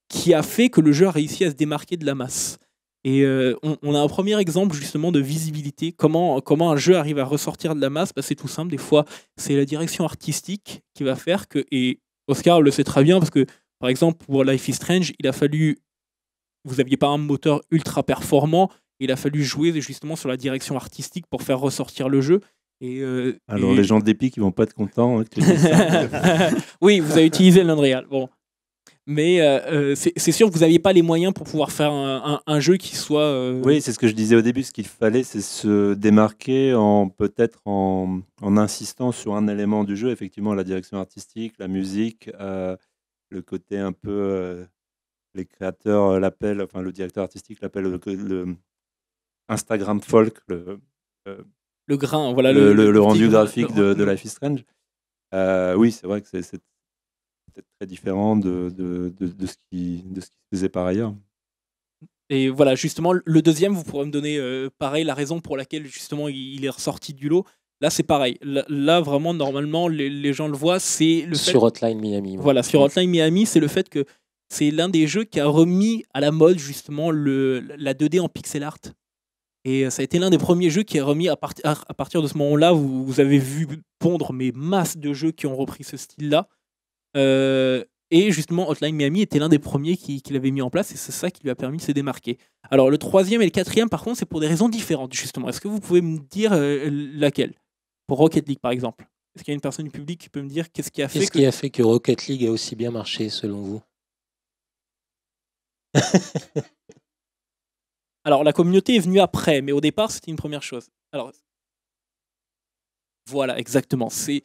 Speaker 1: qui a fait que le jeu a réussi à se démarquer de la masse. Et on a un premier exemple justement de visibilité. Comment un jeu arrive à ressortir de la masse, c'est tout simple. Des fois, c'est la direction artistique qui va faire que... Et Oscar le sait très bien parce que, par exemple, pour Life is Strange, il a fallu... Vous n'aviez pas un moteur ultra performant. Il a fallu jouer justement sur la direction artistique pour faire ressortir le jeu.
Speaker 5: Alors les gens d'Epic, ils vont pas être contents que tu dises ça.
Speaker 1: Oui, vous avez utilisé l'Unreal. Bon. Mais c'est sûr que vous n'aviez pas les moyens pour pouvoir faire un jeu qui soit...
Speaker 5: Oui, c'est ce que je disais au début. Ce qu'il fallait, c'est se démarquer peut-être en insistant sur un élément du jeu. Effectivement, la direction artistique, la musique, le côté un peu... les créateurs l'appellent, enfin le directeur artistique l'appelle le Instagram folk, le
Speaker 1: grain, voilà,
Speaker 5: le rendu graphique de Life is Strange. Oui, c'est vrai que c'est peut-être très différent de ce qui se faisait par ailleurs.
Speaker 1: Et voilà, justement, le deuxième, vous pourrez me donner pareil la raison pour laquelle justement il est ressorti du lot. Là, c'est pareil. Là, vraiment, normalement, les gens le voient, c'est le fait...
Speaker 2: Sur Hotline Miami.
Speaker 1: Voilà, sur Hotline Miami, c'est le fait que c'est l'un des jeux qui a remis à la mode justement la 2D en pixel art. Et ça a été l'un des premiers jeux qui est remis à partir de ce moment-là. Vous avez vu pondre mes masses de jeux qui ont repris ce style-là. Et justement, Hotline Miami était l'un des premiers qui l'avait mis en place et c'est ça qui lui a permis de se démarquer. Alors, le troisième et le quatrième, par contre, c'est pour des raisons différentes, justement. Est-ce que vous pouvez me dire laquelle? Pour Rocket League, par exemple. Est-ce qu'il y a une personne du public qui peut me dire qu'est-ce qui a fait
Speaker 2: que Rocket League a aussi bien marché, selon vous?
Speaker 1: Alors, la communauté est venue après, mais au départ, c'était une première chose. Alors, voilà, exactement. C'est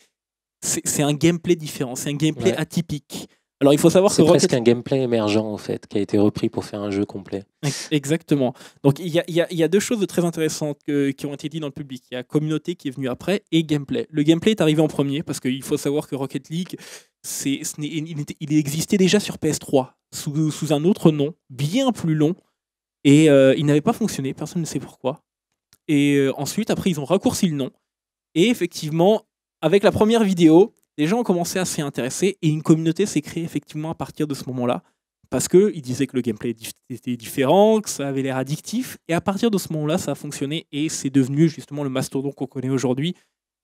Speaker 1: un gameplay différent, c'est un gameplay atypique. Alors, il faut savoir que
Speaker 2: c'est presque un gameplay émergent, en fait, qui a été repris pour faire un jeu complet.
Speaker 1: Exactement. Donc, il y a deux choses de très intéressantes qui ont été dites dans le public. Il y a la communauté qui est venue après et gameplay. Le gameplay est arrivé en premier parce qu'il faut savoir que Rocket League, il existait déjà sur PS3 sous un autre nom, bien plus long. Et il n'avait pas fonctionné, personne ne sait pourquoi. Et ensuite, après, ils ont raccourci le nom. Et effectivement, avec la première vidéo, les gens ont commencé à s'y intéresser et une communauté s'est créée effectivement à partir de ce moment-là. Parce qu'ils disaient que le gameplay était différent, que ça avait l'air addictif. Et à partir de ce moment-là, ça a fonctionné et c'est devenu justement le mastodon qu'on connaît aujourd'hui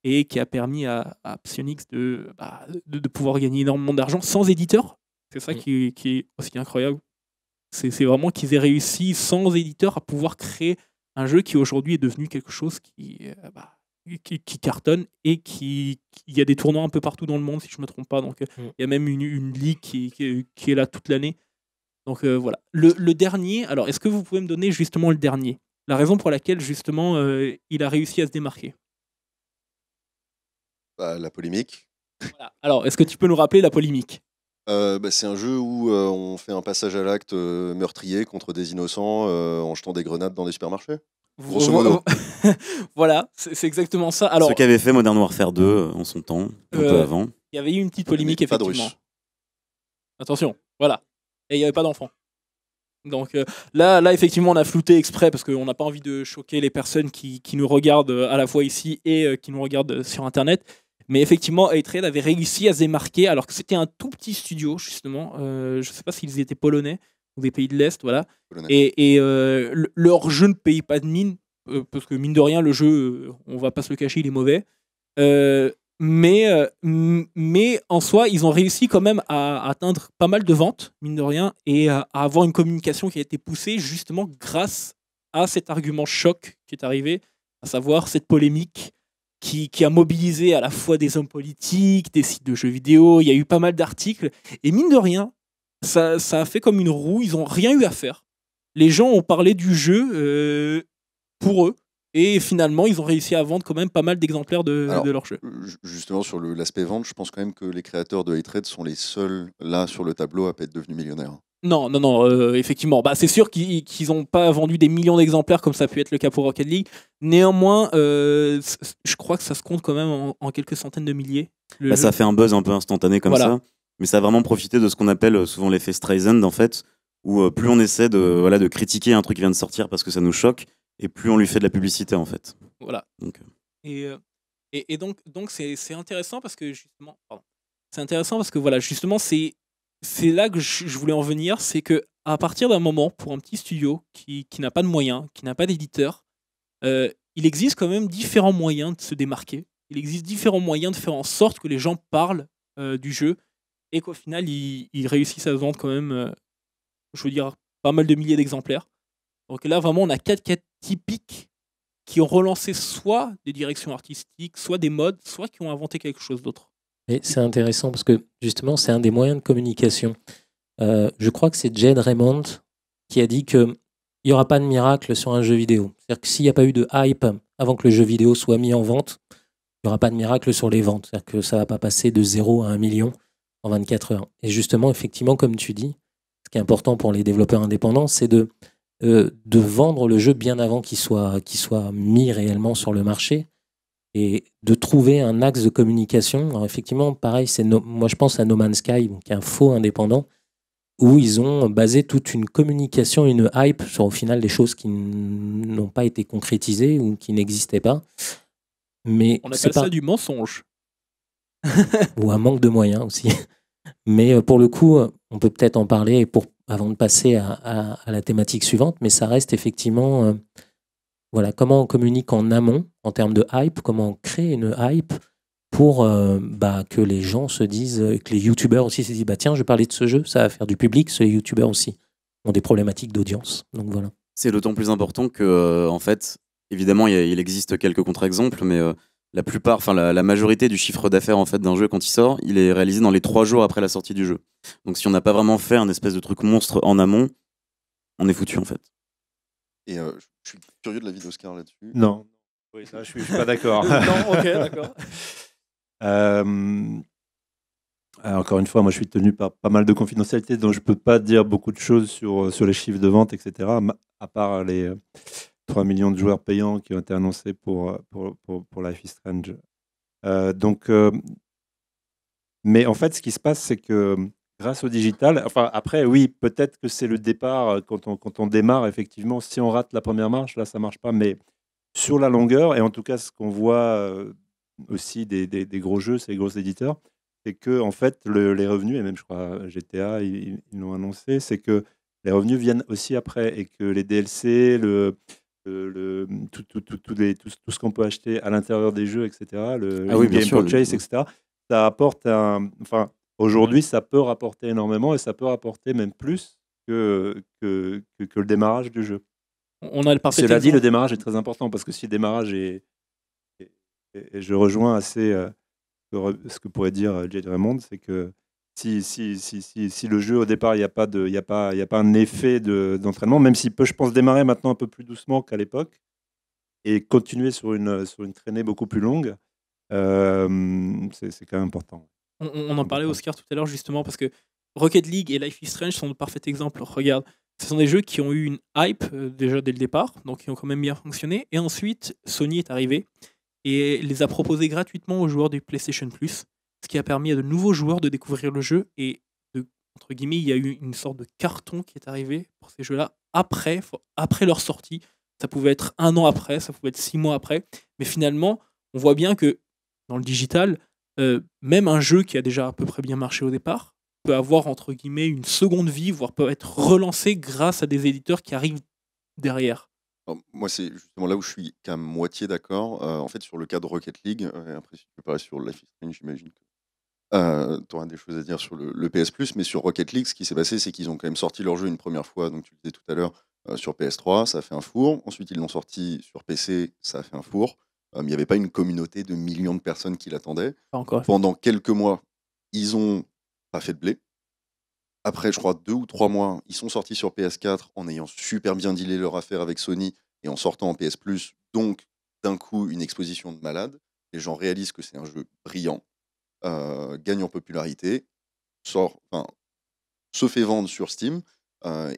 Speaker 1: et qui a permis à Psyonix de pouvoir gagner énormément d'argent sans éditeur. C'est ça qui est aussi incroyable. C'est vraiment qu'ils aient réussi sans éditeur à pouvoir créer un jeu qui aujourd'hui est devenu quelque chose qui cartonne et il y a des tournois un peu partout dans le monde si je ne me trompe pas. Donc il y a même une ligue qui est là toute l'année. Donc voilà. Le dernier, alors est-ce que vous pouvez me donner justement le dernier? La raison pour laquelle justement il a réussi à se démarquer?
Speaker 4: La polémique.
Speaker 1: Voilà. Alors est-ce que tu peux nous rappeler la polémique?
Speaker 4: C'est un jeu où on fait un passage à l'acte meurtrier contre des innocents en jetant des grenades dans des supermarchés. Grosso modo.
Speaker 1: Voilà, c'est exactement ça. Alors,
Speaker 3: ce qu'avait fait Modern Warfare 2 en son temps, un peu avant.
Speaker 1: Il y avait eu une petite polémique, effectivement. Attention, voilà. Et il n'y avait pas d'enfants. Donc là, effectivement, on a flouté exprès parce qu'on n'a pas envie de choquer les personnes qui nous regardent à la fois ici et qui nous regardent sur Internet. Mais effectivement, A-Trade avait réussi à se démarquer alors que c'était un tout petit studio, justement. Je ne sais pas s'ils étaient polonais ou des pays de l'Est, voilà. Et leur jeu ne paye pas de mine, parce que mine de rien, le jeu, on va pas se le cacher, il est mauvais. mais en soi, ils ont réussi quand même à atteindre pas mal de ventes, mine de rien, et à avoir une communication qui a été poussée justement grâce à cet argument choc qui est arrivé, à savoir cette polémique qui a mobilisé à la fois des hommes politiques, des sites de jeux vidéo, il y a eu pas mal d'articles, et mine de rien, ça a fait comme une roue, ils n'ont rien eu à faire. Les gens ont parlé du jeu pour eux, et finalement, ils ont réussi à vendre quand même pas mal d'exemplaires de leur jeu.
Speaker 4: Justement, sur l'aspect vente, je pense quand même que les créateurs de Hatred sont les seuls, là, sur le tableau, à pas être devenus millionnaires.
Speaker 1: Non, effectivement. C'est sûr qu'ils n'ont pas vendu des millions d'exemplaires comme ça a pu être le cas pour Rocket League. Néanmoins, je crois que ça se compte quand même en quelques centaines de milliers.
Speaker 3: Ça fait un buzz un peu instantané comme ça, mais ça a vraiment profité de ce qu'on appelle souvent l'effet Streisand, en fait, où plus on essaie de critiquer un truc qui vient de sortir parce que ça nous choque, et plus on lui fait de la publicité, en fait.
Speaker 1: Voilà. Donc, et donc c'est intéressant parce que justement, voilà, justement, c'est là que je voulais en venir, c'est que à partir d'un moment, pour un petit studio qui n'a pas de moyens, qui n'a pas d'éditeur, il existe quand même différents moyens de se démarquer. Il existe différents moyens de faire en sorte que les gens parlent du jeu et qu'au final, ils réussissent à vendre quand même, je veux dire, pas mal de milliers d'exemplaires. Donc là, vraiment, on a 4 cas typiques qui ont relancé soit des directions artistiques, soit des modes, soit qui ont inventé quelque chose d'autre.
Speaker 2: Et c'est intéressant parce que justement, c'est un des moyens de communication. Je crois que c'est Jed Raymond qui a dit qu'il n'y aura pas de miracle sur un jeu vidéo. C'est-à-dire que s'il n'y a pas eu de hype avant que le jeu vidéo soit mis en vente, il n'y aura pas de miracle sur les ventes. C'est-à-dire que ça ne va pas passer de 0 à 1 million en 24 heures. Et justement, effectivement, comme tu dis, ce qui est important pour les développeurs indépendants, c'est de vendre le jeu bien avant qu'il soit mis réellement sur le marché et de trouver un axe de communication. Alors effectivement, pareil, moi je pense à No Man's Sky, qui est un faux indépendant, où ils ont basé toute une communication, une hype sur au final des choses qui n'ont pas été concrétisées ou qui n'existaient pas. Mais
Speaker 1: on appelle ça du mensonge.
Speaker 2: Ou un manque de moyens aussi. Mais pour le coup, on peut peut-être en parler avant de passer à la thématique suivante, mais ça reste effectivement voilà, comment on communique en amont en termes de hype, comment on crée une hype pour que les gens se disent, que les youtubeurs aussi se disent tiens, je vais parler de ce jeu, ça va faire du public, les youtubeurs aussi ont des problématiques d'audience. Donc voilà.
Speaker 3: C'est d'autant plus important que, en fait, évidemment, il existe quelques contre-exemples, mais la plupart, enfin la majorité du chiffre d'affaires en fait d'un jeu quand il sort, il est réalisé dans les 3 jours après la sortie du jeu. Donc si on n'a pas vraiment fait un espèce de truc monstre en amont, on est foutu en fait.
Speaker 4: Et je suis curieux de l'avis d'Oscar là-dessus.
Speaker 5: Non, oui, ça, je suis pas d'accord.
Speaker 1: Non, ok, d'accord.
Speaker 5: Encore une fois, moi je suis tenu par pas mal de confidentialité, donc je peux pas dire beaucoup de choses sur les chiffres de vente, etc. À part les 3 millions de joueurs payants qui ont été annoncés pour Life is Strange. Mais en fait, ce qui se passe, c'est que grâce au digital, enfin après, oui, peut-être que c'est le départ quand on démarre, effectivement, si on rate la première marche, là, ça marche pas, mais sur la longueur, et en tout cas, ce qu'on voit aussi des gros jeux, ces gros éditeurs, c'est que en fait, les revenus, et même je crois GTA, ils l'ont annoncé, c'est que les revenus viennent aussi après, et que les DLC, tout ce qu'on peut acheter à l'intérieur des jeux, etc., game purchase, etc., ça apporte aujourd'hui, ça peut rapporter énormément et ça peut rapporter même plus que le démarrage du jeu.
Speaker 1: On a le parfait
Speaker 5: Cela dit, le démarrage est très important parce que si le démarrage et je rejoins assez ce que pourrait dire Jed Raymond, c'est que si le jeu au départ, il n'y a pas un effet d'entraînement, même s'il peut, je pense, démarrer maintenant un peu plus doucement qu'à l'époque et continuer sur une traînée beaucoup plus longue, c'est quand même important.
Speaker 1: On en parlait, Oscar, tout à l'heure, justement, parce que Rocket League et Life is Strange sont de parfaits exemples. Regarde, ce sont des jeux qui ont eu une hype déjà dès le départ, donc qui ont quand même bien fonctionné. Et ensuite, Sony est arrivé et les a proposés gratuitement aux joueurs du PlayStation Plus, ce qui a permis à de nouveaux joueurs de découvrir le jeu. Et, entre guillemets, il y a eu une sorte de carton qui est arrivé pour ces jeux-là après leur sortie. Ça pouvait être 1 an après, ça pouvait être 6 mois après. Mais finalement, on voit bien que dans le digital, même un jeu qui a déjà à peu près bien marché au départ peut avoir, entre guillemets, une seconde vie, voire peut être relancé grâce à des éditeurs qui arrivent derrière.
Speaker 4: Alors, moi, c'est justement là où je suis qu'à moitié d'accord. En fait, sur le cas de Rocket League, après, si tu veux parler sur Life is Strange, j'imagine que tu auras des choses à dire sur le PS Plus, mais sur Rocket League, ce qui s'est passé, c'est qu'ils ont quand même sorti leur jeu une première fois, donc tu le disais tout à l'heure, sur PS3, ça a fait un four. Ensuite, ils l'ont sorti sur PC, ça a fait un four. Il n'y avait pas une communauté de millions de personnes qui l'attendaient.
Speaker 1: Pas encore.
Speaker 4: Pendant quelques mois, ils ont pas fait de blé. Après, je crois, 2 ou 3 mois, ils sont sortis sur PS4 en ayant super bien dealé leur affaire avec Sony et en sortant en PS Plus. Donc, d'un coup, une exposition de malade. Les gens réalisent que c'est un jeu brillant, gagne en popularité, se fait vendre sur Steam.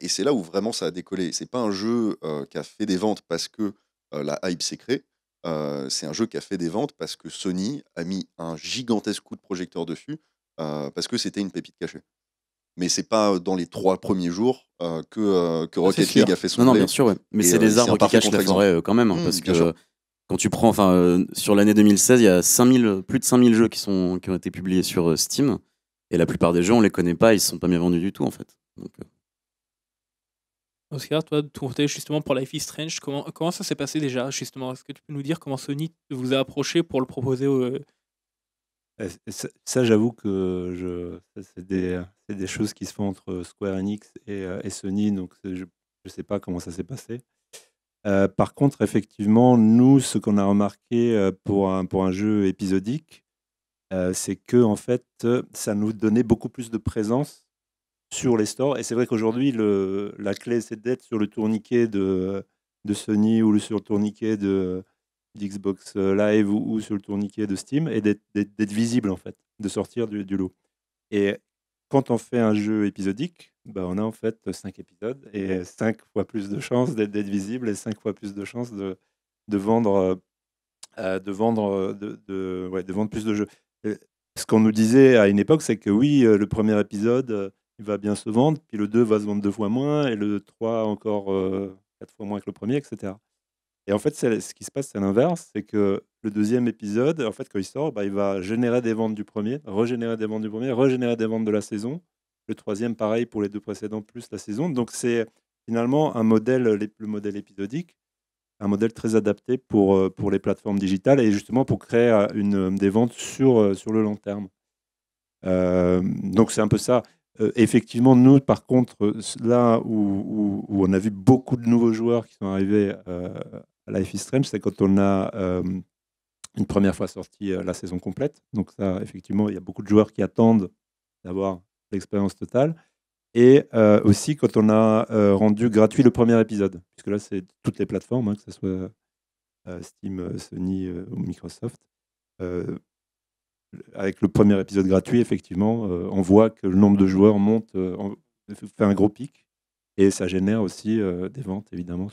Speaker 4: Et c'est là où vraiment ça a décollé. C'est pas un jeu qui a fait des ventes parce que la hype s'est créée. C'est un jeu qui a fait des ventes parce que Sony a mis un gigantesque coup de projecteur dessus parce que c'était une pépite cachée. Mais c'est pas dans les 3 premiers jours que Rocket League a fait son
Speaker 3: Non,
Speaker 4: blé.
Speaker 3: bien sûr, ouais. Mais
Speaker 4: Et,
Speaker 3: c'est des
Speaker 4: c'est un
Speaker 3: arbres qui
Speaker 4: parfait
Speaker 3: cachent la
Speaker 4: contre-exemple.
Speaker 3: forêt quand même, hein, parce
Speaker 4: bien
Speaker 3: que
Speaker 4: sûr.
Speaker 3: quand tu prends, sur l'année 2016, il y a plus de 5000 jeux qui ont été publiés sur Steam, et la plupart des jeux, on les connaît pas, ils se sont pas bien vendus du tout, en fait. Donc,
Speaker 1: Oscar, toi, de ton côté, justement, pour Life is Strange, comment ça s'est passé déjà, justement? Est-ce que tu peux nous dire comment Sony vous a approché pour le proposer
Speaker 5: Ça, j'avoue que c'est des choses qui se font entre Square Enix et Sony, donc je ne sais pas comment ça s'est passé. Par contre, effectivement, nous, ce qu'on a remarqué pour un jeu épisodique, c'est que en fait, ça nous donnait beaucoup plus de présence sur les stores. Et c'est vrai qu'aujourd'hui, la clé, c'est d'être sur le tourniquet de Sony ou sur le tourniquet d'Xbox Live ou sur le tourniquet de Steam et d'être visible, en fait, de sortir du lot. Et quand on fait un jeu épisodique, bah, on a en fait 5 épisodes et 5 fois plus de chances d'être visible et 5 fois plus de chances de vendre, de vendre plus de jeux. Et ce qu'on nous disait à une époque, c'est que oui, le premier épisode, il va bien se vendre, puis le 2 va se vendre 2 fois moins et le 3 encore 4 fois moins que le premier, etc. Et en fait, ce qui se passe, c'est l'inverse, c'est que le deuxième épisode, en fait, quand il sort, bah, il va générer des ventes du premier, régénérer des ventes du premier, régénérer des ventes de la saison. Le troisième, pareil pour les 2 précédents, plus la saison. Donc, c'est finalement un modèle, le modèle épisodique, un modèle très adapté pour les plateformes digitales et justement pour créer des ventes sur le long terme. Donc, c'est un peu ça. Effectivement, nous, par contre, là où on a vu beaucoup de nouveaux joueurs qui sont arrivés à Life is Strange, c'est quand on a une première fois sorti la saison complète. Donc ça, effectivement, il y a beaucoup de joueurs qui attendent d'avoir l'expérience totale. Et aussi quand on a rendu gratuit le premier épisode, puisque là, c'est toutes les plateformes, hein, que ce soit Steam, Sony ou Microsoft. Avec le premier épisode gratuit, effectivement, on voit que le nombre de joueurs monte, fait un gros pic, et ça génère aussi des ventes, évidemment,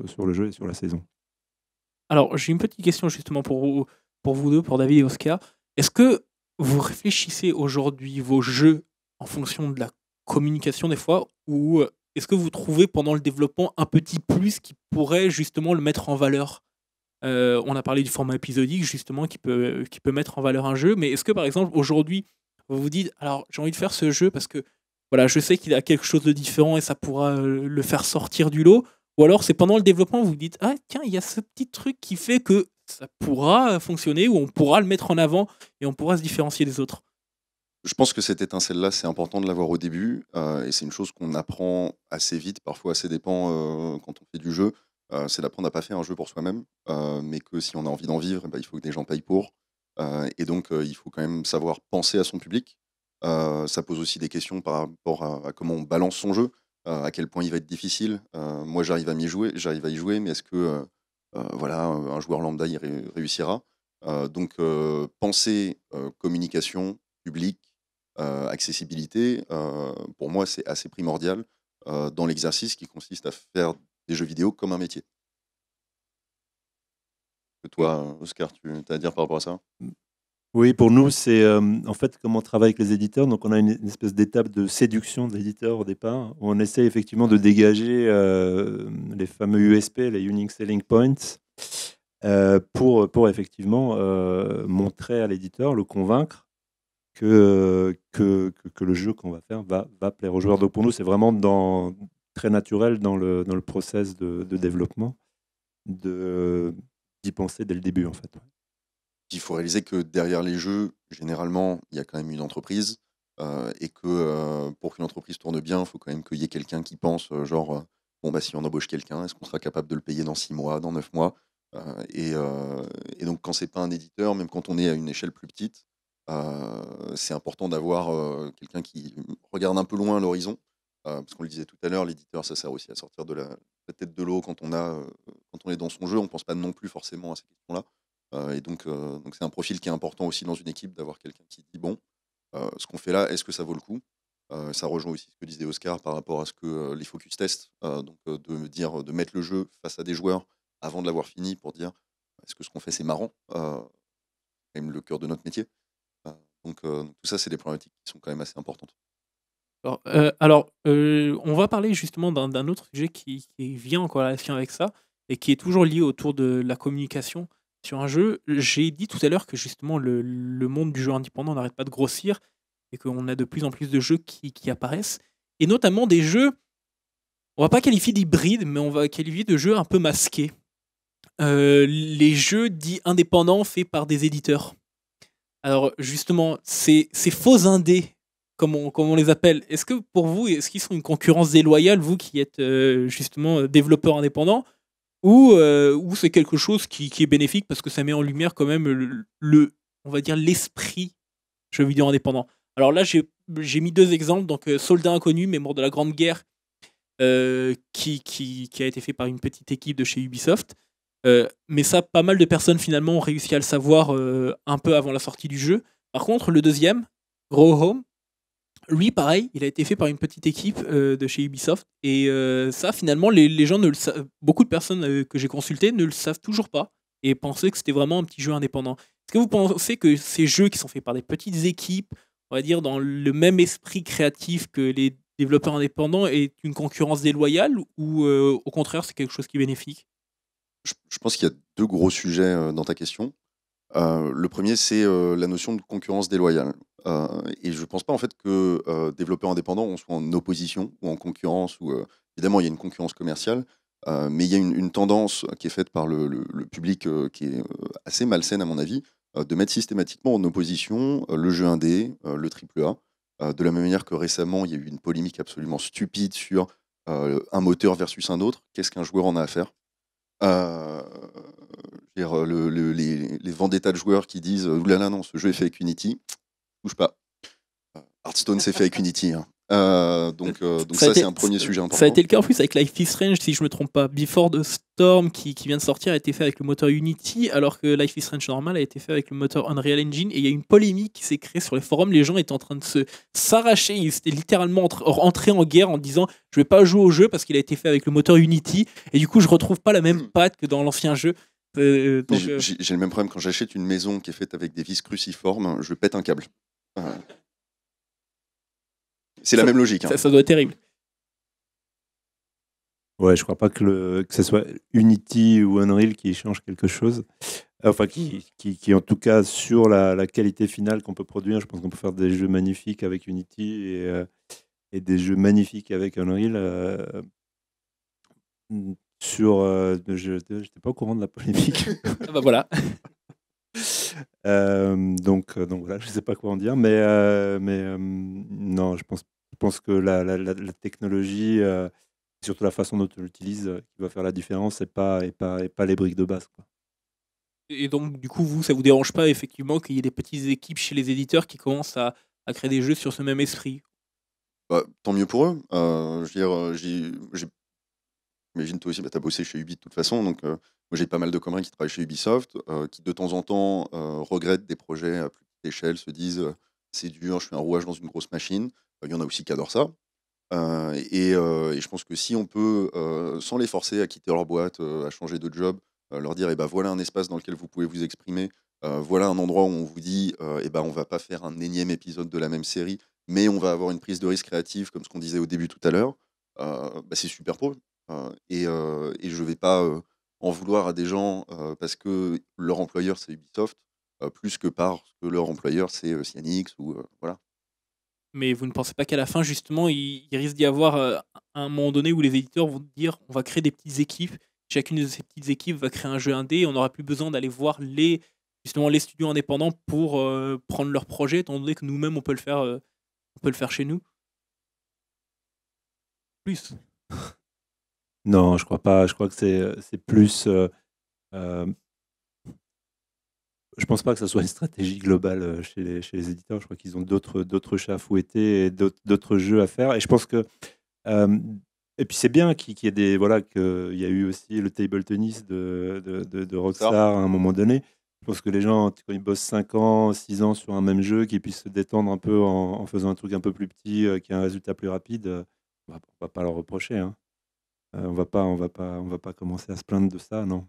Speaker 5: sur le jeu et sur la saison.
Speaker 1: Alors, j'ai une petite question justement pour vous deux, pour David et Oscar. Est-ce que vous réfléchissez aujourd'hui vos jeux en fonction de la communication des fois, ou est-ce que vous trouvez pendant le développement un petit plus qui pourrait justement le mettre en valeur? On a parlé du format épisodique justement qui peut mettre en valeur un jeu, mais est-ce que par exemple aujourd'hui vous vous dites alors j'ai envie de faire ce jeu parce que voilà, je sais qu'il a quelque chose de différent et ça pourra le faire sortir du lot, ou alors c'est pendant le développement vous vous dites ah tiens, il y a ce petit truc qui fait que ça pourra fonctionner, ou on pourra le mettre en avant et on pourra se différencier des autres?
Speaker 4: Je pense que cette étincelle-là, c'est important de l'avoir au début, et c'est une chose qu'on apprend assez vite, parfois assez dépend quand on fait du jeu. C'est d'apprendre à pas faire un jeu pour soi-même, mais que si on a envie d'en vivre, il faut que des gens payent pour. Et donc, il faut quand même savoir penser à son public. Ça pose aussi des questions par rapport à comment on balance son jeu, à quel point il va être difficile. Moi, j'arrive à y jouer, mais est-ce que voilà, un joueur lambda y réussira? Donc, penser communication, public, accessibilité, pour moi, c'est assez primordial dans l'exercice qui consiste à faire des jeux vidéo comme un métier. Que toi, Oscar, tu as à dire par rapport à ça?
Speaker 5: Oui, pour nous, c'est en fait comment on travaille avec les éditeurs. Donc, on a une espèce d'étape de séduction de l'éditeur au départ, où on essaie effectivement de dégager les fameux USP, les Unique Selling Points, pour effectivement montrer à l'éditeur, le convaincre que le jeu qu'on va faire va plaire aux joueurs. Donc, pour nous, c'est vraiment très naturel dans le process de développement d'y penser dès le début, en fait.
Speaker 4: Il faut réaliser que derrière les jeux, généralement, il y a quand même une entreprise et que pour qu'une entreprise tourne bien, il faut quand même qu'il y ait quelqu'un qui pense, bon, bah, si on embauche quelqu'un, est-ce qu'on sera capable de le payer dans 6 mois, dans 9 mois et donc, quand c'est pas un éditeur, même quand on est à une échelle plus petite, c'est important d'avoir quelqu'un qui regarde un peu loin à l'horizon. Parce qu'on le disait tout à l'heure, l'éditeur, ça sert aussi à sortir de la tête de l'eau quand on est dans son jeu. On ne pense pas non plus forcément à ces questions-là. Et donc c'est un profil qui est important aussi dans une équipe, d'avoir quelqu'un qui dit bon, ce qu'on fait là, est-ce que ça vaut le coup? Ça rejoint aussi ce que disait Oscar par rapport à ce que les focus tests, de mettre le jeu face à des joueurs avant de l'avoir fini pour dire est-ce que ce qu'on fait c'est marrant? C'est quand même le cœur de notre métier. Donc tout ça, c'est des problématiques qui sont quand même assez importantes.
Speaker 1: On va parler justement d'un autre sujet qui vient en corrélation avec ça et qui est toujours lié autour de la communication sur un jeu. J'ai dit tout à l'heure que justement le monde du jeu indépendant n'arrête pas de grossir et qu'on a de plus en plus de jeux qui apparaissent, et notamment des jeux, on va pas qualifier d'hybrides, mais on va qualifier de jeux un peu masqués. Les jeux dits indépendants faits par des éditeurs. Alors justement, ces faux indés, comme on les appelle, est-ce que pour vous, est-ce qu'ils sont une concurrence déloyale, vous qui êtes justement développeur indépendant, ou c'est quelque chose qui est bénéfique parce que ça met en lumière quand même on va dire l'esprit jeu vidéo indépendant. Alors là, j'ai mis 2 exemples, donc Soldat Inconnu, Mémoire de la Grande Guerre, qui a été fait par une petite équipe de chez Ubisoft. Mais ça, pas mal de personnes finalement ont réussi à le savoir un peu avant la sortie du jeu. Par contre, le deuxième, Grow Home, lui, pareil, il a été fait par une petite équipe de chez Ubisoft. Et ça, finalement, les gens ne le savent. Beaucoup de personnes que j'ai consultées ne le savent toujours pas et pensaient que c'était vraiment un petit jeu indépendant. Est-ce que vous pensez que ces jeux qui sont faits par des petites équipes, on va dire dans le même esprit créatif que les développeurs indépendants, est une concurrence déloyale, ou au contraire, c'est quelque chose qui est bénéfique?
Speaker 4: Je pense qu'il y a 2 gros sujets dans ta question. Le premier, c'est la notion de concurrence déloyale. Et je ne pense pas en fait que développeurs indépendants, on soit en opposition ou en concurrence. Évidemment, il y a une concurrence commerciale, mais il y a une tendance qui est faite par le public qui est assez malsaine à mon avis, de mettre systématiquement en opposition le jeu indé, le AAA. De la même manière que récemment, il y a eu une polémique absolument stupide sur un moteur versus un autre. Qu'est-ce qu'un joueur en a à faire? Les vendettas de joueurs qui disent oulala, non, ce jeu est fait avec Unity, touche pas. Hearthstone, c'est fait avec Unity. Hein. Donc ça, c'est un premier sujet important.
Speaker 1: Ça a été le cas en plus avec Life is Strange, si je me trompe pas. Before the Storm, qui vient de sortir, a été fait avec le moteur Unity, alors que Life is Strange normal a été fait avec le moteur Unreal Engine. Et il y a une polémique qui s'est créée sur les forums. Les gens étaient en train de s'arracher. Ils étaient littéralement entrés en guerre en disant je vais pas jouer au jeu parce qu'il a été fait avec le moteur Unity. Et du coup, je retrouve pas la même patte que dans l'ancien jeu.
Speaker 4: J'ai le même problème quand j'achète une maison qui est faite avec des vis cruciformes, je pète un câble. C'est la même logique. Hein.
Speaker 1: Ça doit être terrible.
Speaker 5: Ouais, je crois pas que ce soit Unity ou Unreal qui change quelque chose. Enfin, qui en tout cas, sur la qualité finale qu'on peut produire, je pense qu'on peut faire des jeux magnifiques avec Unity et des jeux magnifiques avec Unreal. Je n'étais pas au courant de la polémique.
Speaker 1: Ah bah voilà.
Speaker 5: Donc voilà, je sais pas quoi en dire, mais non, je pense que la technologie, surtout la façon dont on l'utilise, qui va faire la différence, et pas les briques de base, quoi.
Speaker 1: Et donc, du coup, ça vous dérange pas effectivement qu'il y ait des petites équipes chez les éditeurs qui commencent à créer des jeux sur ce même esprit?
Speaker 4: Bah, tant mieux pour eux. J'imagine toi aussi, tu as bossé chez Ubi de toute façon, donc moi j'ai pas mal de copains qui travaillent chez Ubisoft, qui de temps en temps regrettent des projets à plus petite échelle, se disent c'est dur, je fais un rouage dans une grosse machine. Il y en a aussi qui adorent ça. Et je pense que si on peut, sans les forcer à quitter leur boîte, à changer de job, leur dire voilà un espace dans lequel vous pouvez vous exprimer, voilà un endroit où on vous dit on va pas faire un énième épisode de la même série, mais on va avoir une prise de risque créative, comme ce qu'on disait au début tout à l'heure, c'est super pour eux. Et je vais pas en vouloir à des gens parce que leur employeur c'est Ubisoft, plus que parce que leur employeur c'est Cyanix ou voilà.
Speaker 1: Mais vous ne pensez pas qu'à la fin, justement, il risque d'y avoir un moment donné où les éditeurs vont dire on va créer des petites équipes. Chacune de ces petites équipes va créer un jeu indé et on n'aura plus besoin d'aller voir justement les studios indépendants pour prendre leur projet, étant donné que nous-mêmes, on peut le faire chez nous. Plus.
Speaker 5: Non, je crois pas. Je crois que c'est plus. Je pense pas que ça soit une stratégie globale chez les éditeurs. Je crois qu'ils ont d'autres chats à fouetter et d'autres jeux à faire. Et je pense que et puis c'est bien qu'il y ait qu'il y a eu aussi le table tennis de Rockstar à un moment donné. Je pense que les gens, quand ils bossent 5 ans, 6 ans sur un même jeu, qu'ils puissent se détendre un peu en faisant un truc un peu plus petit, qui a un résultat plus rapide, on va pas leur reprocher. Hein. On va pas commencer à se plaindre de ça, non.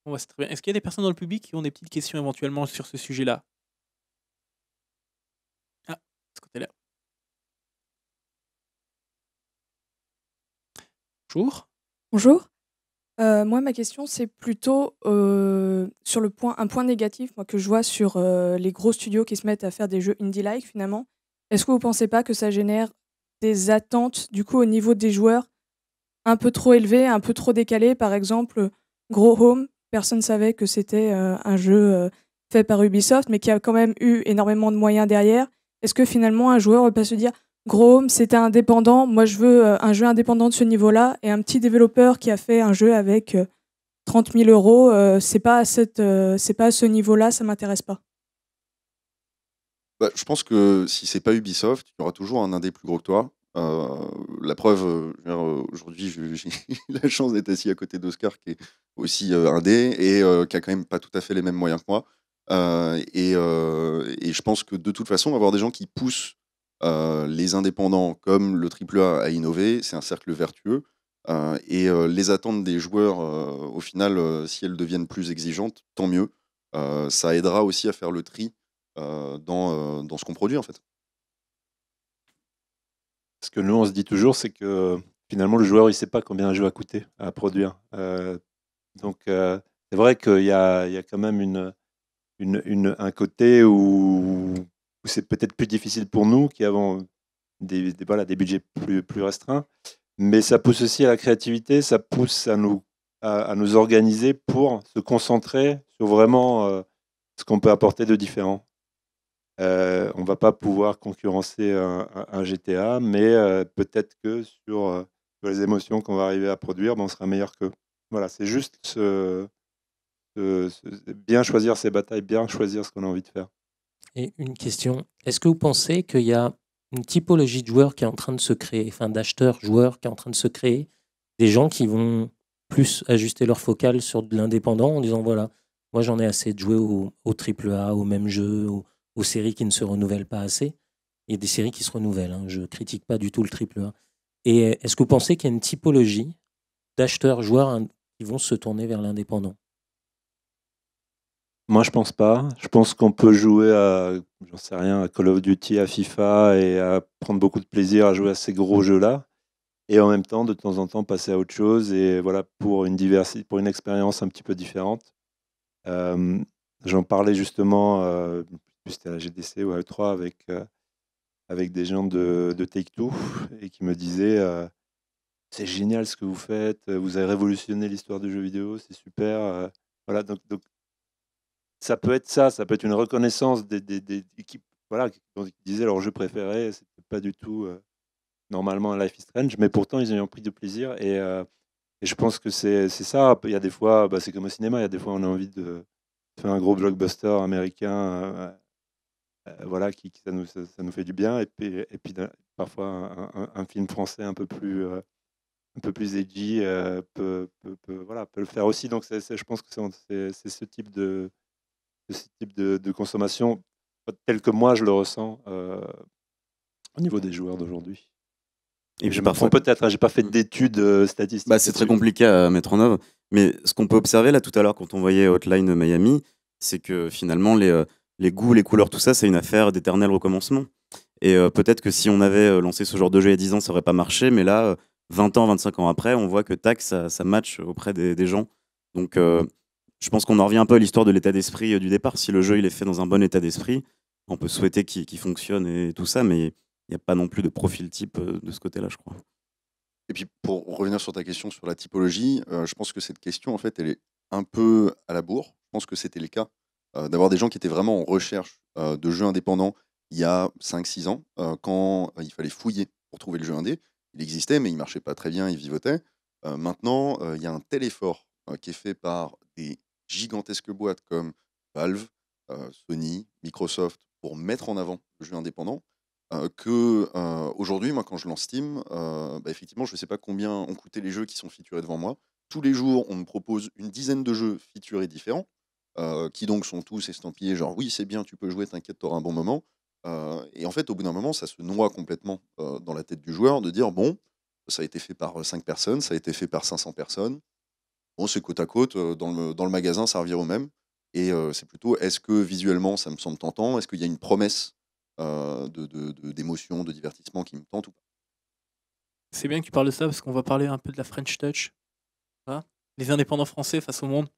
Speaker 1: Bon, c'est très bien. Est-ce qu'il y a des personnes dans le public qui ont des petites questions éventuellement sur ce sujet-là? Ah, de ce côté-là. Bonjour.
Speaker 7: Bonjour. Moi, ma question, c'est plutôt sur un point négatif moi, que je vois sur les gros studios qui se mettent à faire des jeux indie-like, finalement. Est-ce que vous ne pensez pas que ça génère des attentes, du coup, au niveau des joueurs un peu trop élevées, un peu trop décalées? Par exemple, Grow Home, personne ne savait que c'était un jeu fait par Ubisoft, mais qui a quand même eu énormément de moyens derrière. Est-ce que finalement, un joueur ne va pas se dire Grow Home, c'était indépendant, moi je veux un jeu indépendant de ce niveau-là, et un petit développeur qui a fait un jeu avec 30 000 €, c'est pas à ce niveau-là, ça m'intéresse pas.
Speaker 4: Bah, je pense que si c'est pas Ubisoft, il y aura toujours un indé plus gros que toi. La preuve, aujourd'hui, j'ai la chance d'être assis à côté d'Oscar, qui est aussi indé et qui a quand même pas tout à fait les mêmes moyens que moi. Et je pense que de toute façon, avoir des gens qui poussent les indépendants comme le AAA à innover, c'est un cercle vertueux. Les attentes des joueurs, au final, si elles deviennent plus exigeantes, tant mieux. Ça aidera aussi à faire le tri dans ce qu'on produit, en fait.
Speaker 5: Ce que nous, on se dit toujours, c'est que finalement, le joueur, il ne sait pas combien un jeu a coûté à produire. Donc, c'est vrai qu'il y a quand même un côté où c'est peut-être plus difficile pour nous qui avons des budgets plus restreints, mais ça pousse aussi à la créativité, ça pousse à nous organiser pour se concentrer sur vraiment ce qu'on peut apporter de différent. On ne va pas pouvoir concurrencer un GTA, mais peut-être que sur les émotions qu'on va arriver à produire, on sera meilleur qu'eux. Voilà, c'est juste bien choisir ses batailles, bien choisir ce qu'on a envie de faire.
Speaker 2: Et une question, est-ce que vous pensez qu'il y a une typologie de joueurs qui est en train de se créer, enfin d'acheteurs, joueurs qui est en train de se créer, des gens qui vont plus ajuster leur focale sur de l'indépendant en disant voilà, moi j'en ai assez de jouer au AAA, au même jeu, aux séries qui ne se renouvellent pas assez, et des séries qui se renouvellent. Hein. Je ne critique pas du tout le AAA. Et est-ce que vous pensez qu'il y a une typologie d'acheteurs, joueurs qui vont se tourner vers l'indépendant?
Speaker 5: Moi, je pense pas. Je pense qu'on peut jouer j'en sais rien, à Call of Duty, à FIFA et à prendre beaucoup de plaisir à jouer à ces gros jeux-là. Et en même temps, de temps en temps, passer à autre chose et voilà, pour une expérience un petit peu différente. J'en parlais justement, c'était à la GDC ou à E3 avec des gens de Take-Two et qui me disaient c'est génial ce que vous faites, vous avez révolutionné l'histoire du jeu vidéo, c'est super. Voilà, donc ça peut être ça peut être une reconnaissance des équipes qui disaient leur jeu préféré, c'était pas du tout normalement un Life is Strange, mais pourtant ils y ont pris du plaisir et je pense que c'est ça. Il y a des fois, c'est comme au cinéma, il y a des fois on a envie de faire un gros blockbuster américain, ça nous fait du bien, et puis parfois un film français un peu plus edgy peut le faire aussi. Donc je pense que c'est ce type de consommation tel que moi je le ressens au niveau des joueurs d'aujourd'hui. Et je me trompe peut-être, j'ai pas fait d'études statistiques.
Speaker 3: C'est très compliqué à mettre en œuvre, mais ce qu'on peut observer là tout à l'heure quand on voyait Hotline Miami, c'est que finalement les goûts, les couleurs, tout ça, c'est une affaire d'éternel recommencement. Et peut-être que si on avait lancé ce genre de jeu il y a 10 ans, ça aurait pas marché, mais là, 20 ans, 25 ans après, on voit que tac, ça match auprès des gens. Donc je pense qu'on en revient un peu à l'histoire de l'état d'esprit du départ. Si le jeu il est fait dans un bon état d'esprit, on peut souhaiter qu'il fonctionne et tout ça, mais n'y a pas non plus de profil type de ce côté-là, je crois.
Speaker 4: Et puis pour revenir sur ta question sur la typologie, je pense que cette question, en fait, elle est un peu à la bourre. Je pense que c'était le cas d'avoir des gens qui étaient vraiment en recherche de jeux indépendants il y a 5-6 ans, quand il fallait fouiller pour trouver le jeu indé. Il existait, mais il marchait pas très bien, il vivotait. Maintenant, il y a un tel effort qui est fait par des gigantesques boîtes comme Valve, Sony, Microsoft, pour mettre en avant le jeu indépendant, que aujourd'hui, moi, quand je lance Steam, effectivement, je ne sais pas combien ont coûté les jeux qui sont featurés devant moi. Tous les jours, on me propose une dizaine de jeux featurés différents, qui donc sont tous estampillés genre oui, c'est bien, tu peux jouer, t'inquiète, t'auras un bon moment. Et en fait, au bout d'un moment, ça se noie complètement dans la tête du joueur de dire bon, ça a été fait par 5 personnes, ça a été fait par 500 personnes. Bon, c'est côte à côte, dans le magasin, ça revient au même. Et c'est plutôt, est-ce que visuellement, ça me semble tentant? Est-ce qu'il y a une promesse d'émotion, de divertissement qui me tente ou pas?
Speaker 1: C'est bien que tu parles de ça parce qu'on va parler un peu de la French Touch. Hein, les indépendants français face au monde.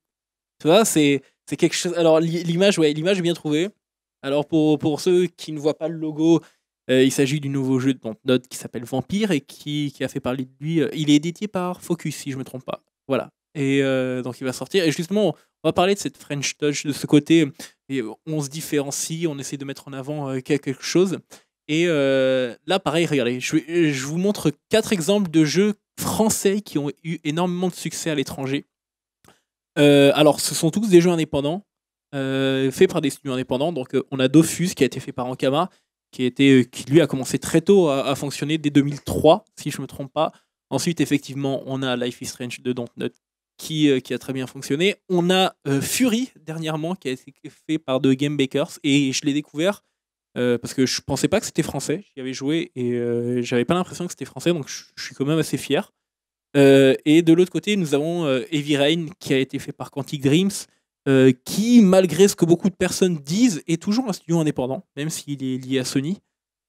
Speaker 1: Tu vois, c'est quelque chose. Alors, l'image est bien trouvée. Alors, pour ceux qui ne voient pas le logo, il s'agit du nouveau jeu de Dontnod qui s'appelle Vampire et qui a fait parler de lui. Il est édité par Focus, si je ne me trompe pas. Voilà. Et donc, il va sortir. Et justement, on va parler de cette French Touch, de ce côté. Et on se différencie, on essaie de mettre en avant quelque chose. Et là, pareil, regardez, je vous montre 4 exemples de jeux français qui ont eu énormément de succès à l'étranger. Alors, ce sont tous des jeux indépendants, faits par des studios indépendants. Donc, on a Dofus qui a été fait par Ankama, qui lui a commencé très tôt à fonctionner dès 2003, si je ne me trompe pas. Ensuite, effectivement, on a Life is Strange de Dontnod qui a très bien fonctionné. On a Fury, dernièrement, qui a été fait par The Game Bakers, et je l'ai découvert parce que je pensais pas que c'était français. J'y avais joué et j'avais pas l'impression que c'était français, donc je suis quand même assez fier. Et de l'autre côté, nous avons Heavy Rain qui a été fait par Quantic Dreams, qui, malgré ce que beaucoup de personnes disent, est toujours un studio indépendant, même s'il est lié à Sony.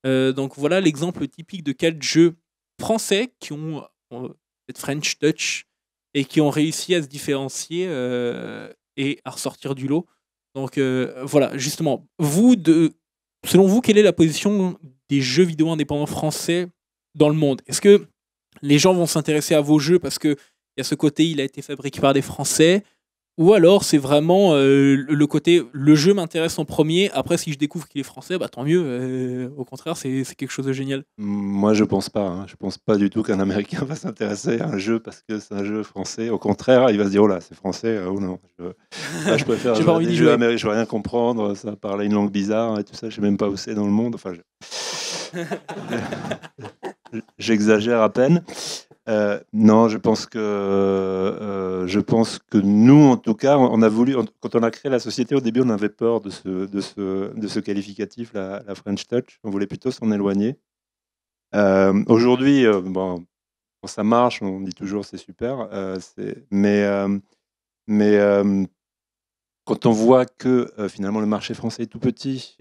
Speaker 1: Donc voilà l'exemple typique de 4 jeux français qui ont cette French Touch et qui ont réussi à se différencier et à ressortir du lot. Donc voilà, justement, selon vous, quelle est la position des jeux vidéo indépendants français dans le monde? Est-ce que les gens vont s'intéresser à vos jeux parce qu'il y a ce côté, il a été fabriqué par des Français? Ou alors c'est vraiment le côté, le jeu m'intéresse en premier, après si je découvre qu'il est français, bah tant mieux, au contraire c'est quelque chose de génial.
Speaker 5: Moi je pense pas, je pense pas du tout qu'un Américain va s'intéresser à un jeu parce que c'est un jeu français. Au contraire, il va se dire oh là c'est français, oh non, je préfère jouer à des jeux américains, je vais rien comprendre, ça parle une langue bizarre et tout ça, je sais même pas où c'est dans le monde, enfin j'exagère à peine. Non, je pense que nous, en tout cas, on a voulu, quand on a créé la société, au début, on avait peur de ce qualificatif, la French Touch. On voulait plutôt s'en éloigner. Aujourd'hui, bon, quand ça marche, on dit toujours c'est super. Mais quand on voit que finalement le marché français est tout petit,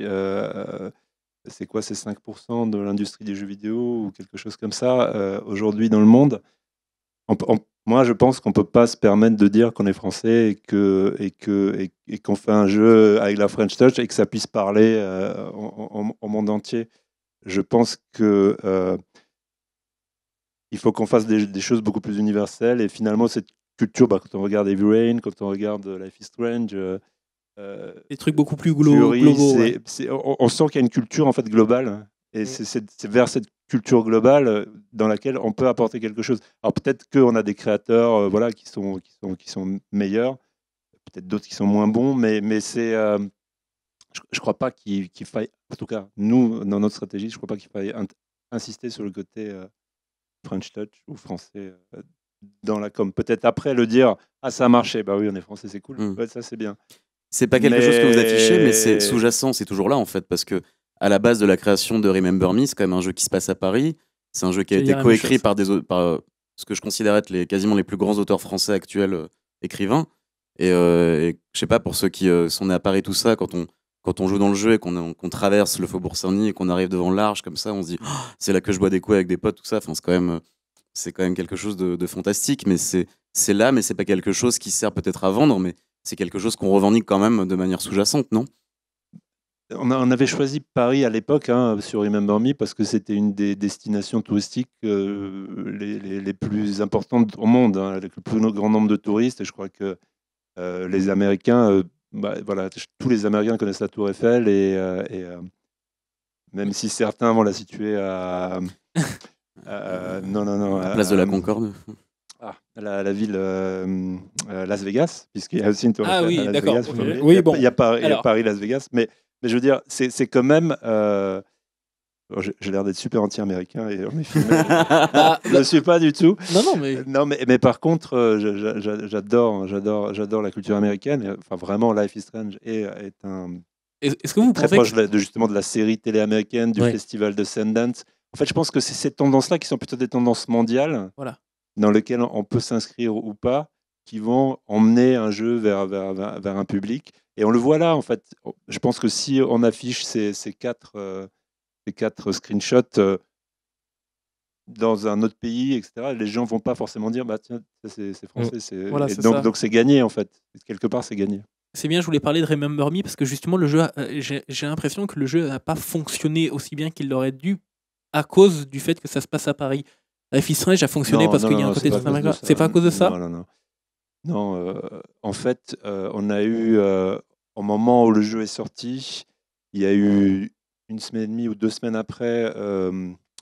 Speaker 5: c'est quoi, c'est 5% de l'industrie des jeux vidéo ou quelque chose comme ça aujourd'hui dans le monde. Moi, je pense qu'on ne peut pas se permettre de dire qu'on est français et qu'on fait un jeu avec la French Touch et que ça puisse parler au monde entier. Je pense que il faut qu'on fasse des choses beaucoup plus universelles et finalement cette culture, quand on regarde Heavy Rain, quand on regarde Life is Strange,
Speaker 1: des trucs beaucoup plus globaux. Ouais.
Speaker 5: On sent qu'il y a une culture en fait globale et c'est vers cette culture globale dans laquelle on peut apporter quelque chose. Alors peut-être qu'on a des créateurs voilà, qui sont meilleurs, peut-être d'autres qui sont moins bons, mais c'est, je crois pas qu'il faille, en tout cas nous dans notre stratégie, je crois pas qu'il faille insister sur le côté French Touch ou français dans la com. Peut-être après le dire ah ça a marché, bah oui on est français c'est cool, ouais, ça c'est bien.
Speaker 3: C'est pas quelque chose que vous affichez, mais c'est sous-jacent, c'est toujours là en fait, parce que à la base de la création de Remember Me, c'est quand même un jeu qui se passe à Paris. C'est un jeu qui a été coécrit par ce que je considère être quasiment les plus grands auteurs français actuels écrivains. Et je sais pas, pour ceux qui sont nés à Paris, tout ça, quand on joue dans le jeu et qu'on traverse le Faubourg Saint-Denis et qu'on arrive devant l'Arche comme ça, on se dit oh, c'est là que je bois des coups avec des potes, tout ça. Enfin, c'est quand même quelque chose de fantastique, mais c'est là, mais c'est pas quelque chose qui sert peut-être à vendre, mais c'est quelque chose qu'on revendique quand même de manière sous-jacente, non?
Speaker 5: On avait choisi Paris à l'époque sur Remember Me parce que c'était une des destinations touristiques les plus importantes au monde, avec le plus grand nombre de touristes. Et je crois que les Américains, voilà, tous les Américains connaissent la Tour Eiffel et même si certains vont la situer à
Speaker 3: La place de la Concorde.
Speaker 5: La ville Las Vegas, puisqu'il y a aussi une tour Eiffel
Speaker 1: oui,
Speaker 5: à Las
Speaker 1: d'accord.
Speaker 5: Vegas.
Speaker 1: Okay. Oui, bon.
Speaker 5: Il y a Paris, Las Vegas, mais je veux dire, c'est quand même. J'ai l'air d'être super anti-américain et on est filmé. Je ne le suis pas du tout.
Speaker 1: Non,
Speaker 5: mais par contre, j'adore la culture américaine. Enfin, vraiment, Life is Strange est un.
Speaker 1: Est-ce que vous
Speaker 5: très
Speaker 1: pensez
Speaker 5: proche justement de la série télé américaine, du festival de Sundance. En fait, je pense que c'est ces tendances-là qui sont plutôt des tendances mondiales, dans lesquelles on peut s'inscrire ou pas, qui vont emmener un jeu vers un public. Et on le voit là, en fait. Je pense que si on affiche ces quatre screenshots dans un autre pays, etc., les gens vont pas forcément dire bah tiens, c'est français. Donc c'est gagné, en fait. Quelque part, c'est gagné.
Speaker 1: C'est bien, je voulais parler de Remember Me parce que justement, le jeu, j'ai l'impression que le jeu n'a pas fonctionné aussi bien qu'il l'aurait dû à cause du fait que ça se passe à Paris. Life is Strange a fonctionné parce qu'il y a un côté de Amérique. C'est pas à cause de ça?
Speaker 5: Non, en fait, on a eu, au moment où le jeu est sorti, il y a eu 1 semaine et demie ou 2 semaines après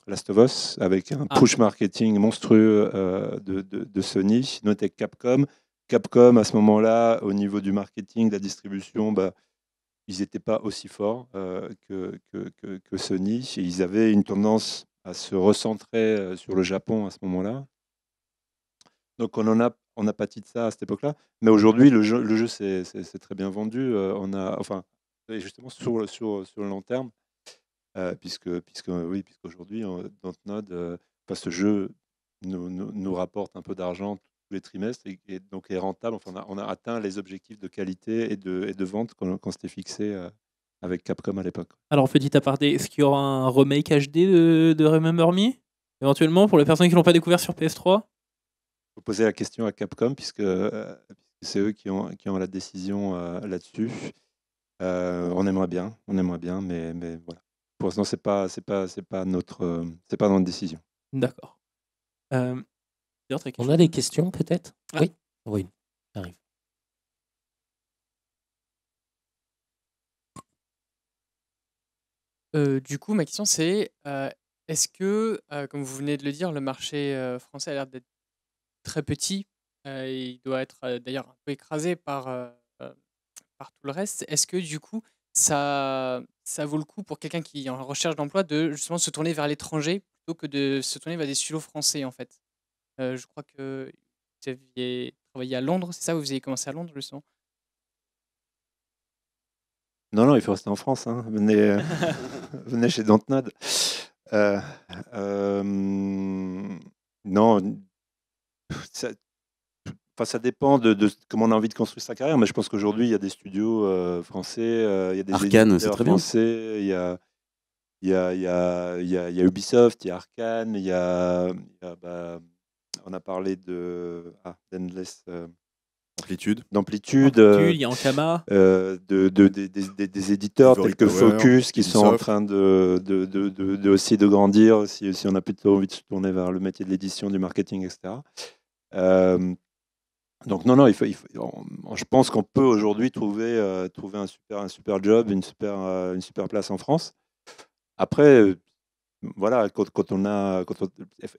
Speaker 5: Last of Us, avec un push marketing monstrueux de Sony, noté Capcom. Capcom, à ce moment-là, au niveau du marketing, de la distribution, ils n'étaient pas aussi forts que Sony. Ils avaient une tendance à se recentrer sur le Japon à ce moment-là. Donc on n'a pas pâti de ça à cette époque-là. Mais aujourd'hui, le jeu c'est très bien vendu. Justement sur le long terme, puisqu'aujourd'hui, Dontnod, ce jeu nous rapporte un peu d'argent tous les trimestres et donc est rentable. Enfin, on a atteint les objectifs de qualité et de vente qu'on s'était fixé avec Capcom à l'époque.
Speaker 1: Alors, petit aparté, est-ce qu'il y aura un remake HD de Remember Me éventuellement pour les personnes qui ne l'ont pas découvert sur PS3?
Speaker 5: Faut poser la question à Capcom puisque c'est eux qui ont la décision là-dessus. On aimerait bien, mais voilà. Pour l'instant, c'est pas notre décision.
Speaker 1: D'accord.
Speaker 2: On a des questions peut-être? Oui, ça arrive.
Speaker 8: Du coup, ma question c'est est-ce que, comme vous venez de le dire, le marché français a l'air d'être très petit, il doit être d'ailleurs un peu écrasé par tout le reste. Est-ce que du coup, ça vaut le coup pour quelqu'un qui est en recherche d'emploi de justement se tourner vers l'étranger plutôt que de se tourner vers des studios français en fait? Je crois que vous aviez travaillé à Londres, c'est ça? Vous avez commencé à Londres justement?
Speaker 5: Non, il faut rester en France. Venez, venez chez Dontnod. Non, ça dépend de comment on a envie de construire sa carrière, mais je pense qu'aujourd'hui, il y a des studios français, il y a des
Speaker 3: Arkane, c'est très bien.
Speaker 5: français, il y a Ubisoft, il y a Arkane, on a parlé d'Endless d'Amplitude,
Speaker 1: il y a Ankama,
Speaker 5: des éditeurs tels que Focus qui sont en train aussi de grandir, si on a plutôt envie de se tourner vers le métier de l'édition, du marketing, etc. Donc non, je pense qu'on peut aujourd'hui trouver un super job, une super place en France. Après, voilà,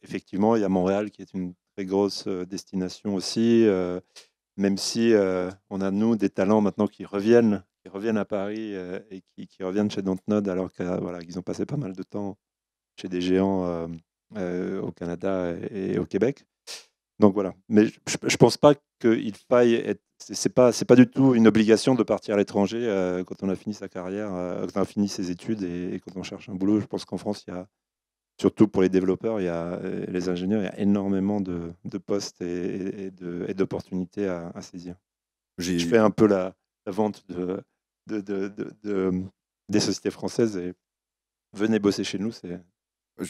Speaker 5: effectivement, il y a Montréal qui est une très grosse destination aussi. Même si on a, nous, des talents maintenant qui reviennent à Paris et qui reviennent chez Dontnod alors qu'ils ont passé pas mal de temps chez des géants au Canada et au Québec. Donc voilà. Mais je pense pas qu'il faille être... C'est pas du tout une obligation de partir à l'étranger quand on a fini sa carrière, quand on a fini ses études et quand on cherche un boulot. Je pense qu'en France, il y a... Surtout pour les développeurs, les ingénieurs, il y a énormément de postes et d'opportunités à saisir. Je fais un peu la vente des sociétés françaises et venez bosser chez nous, c'est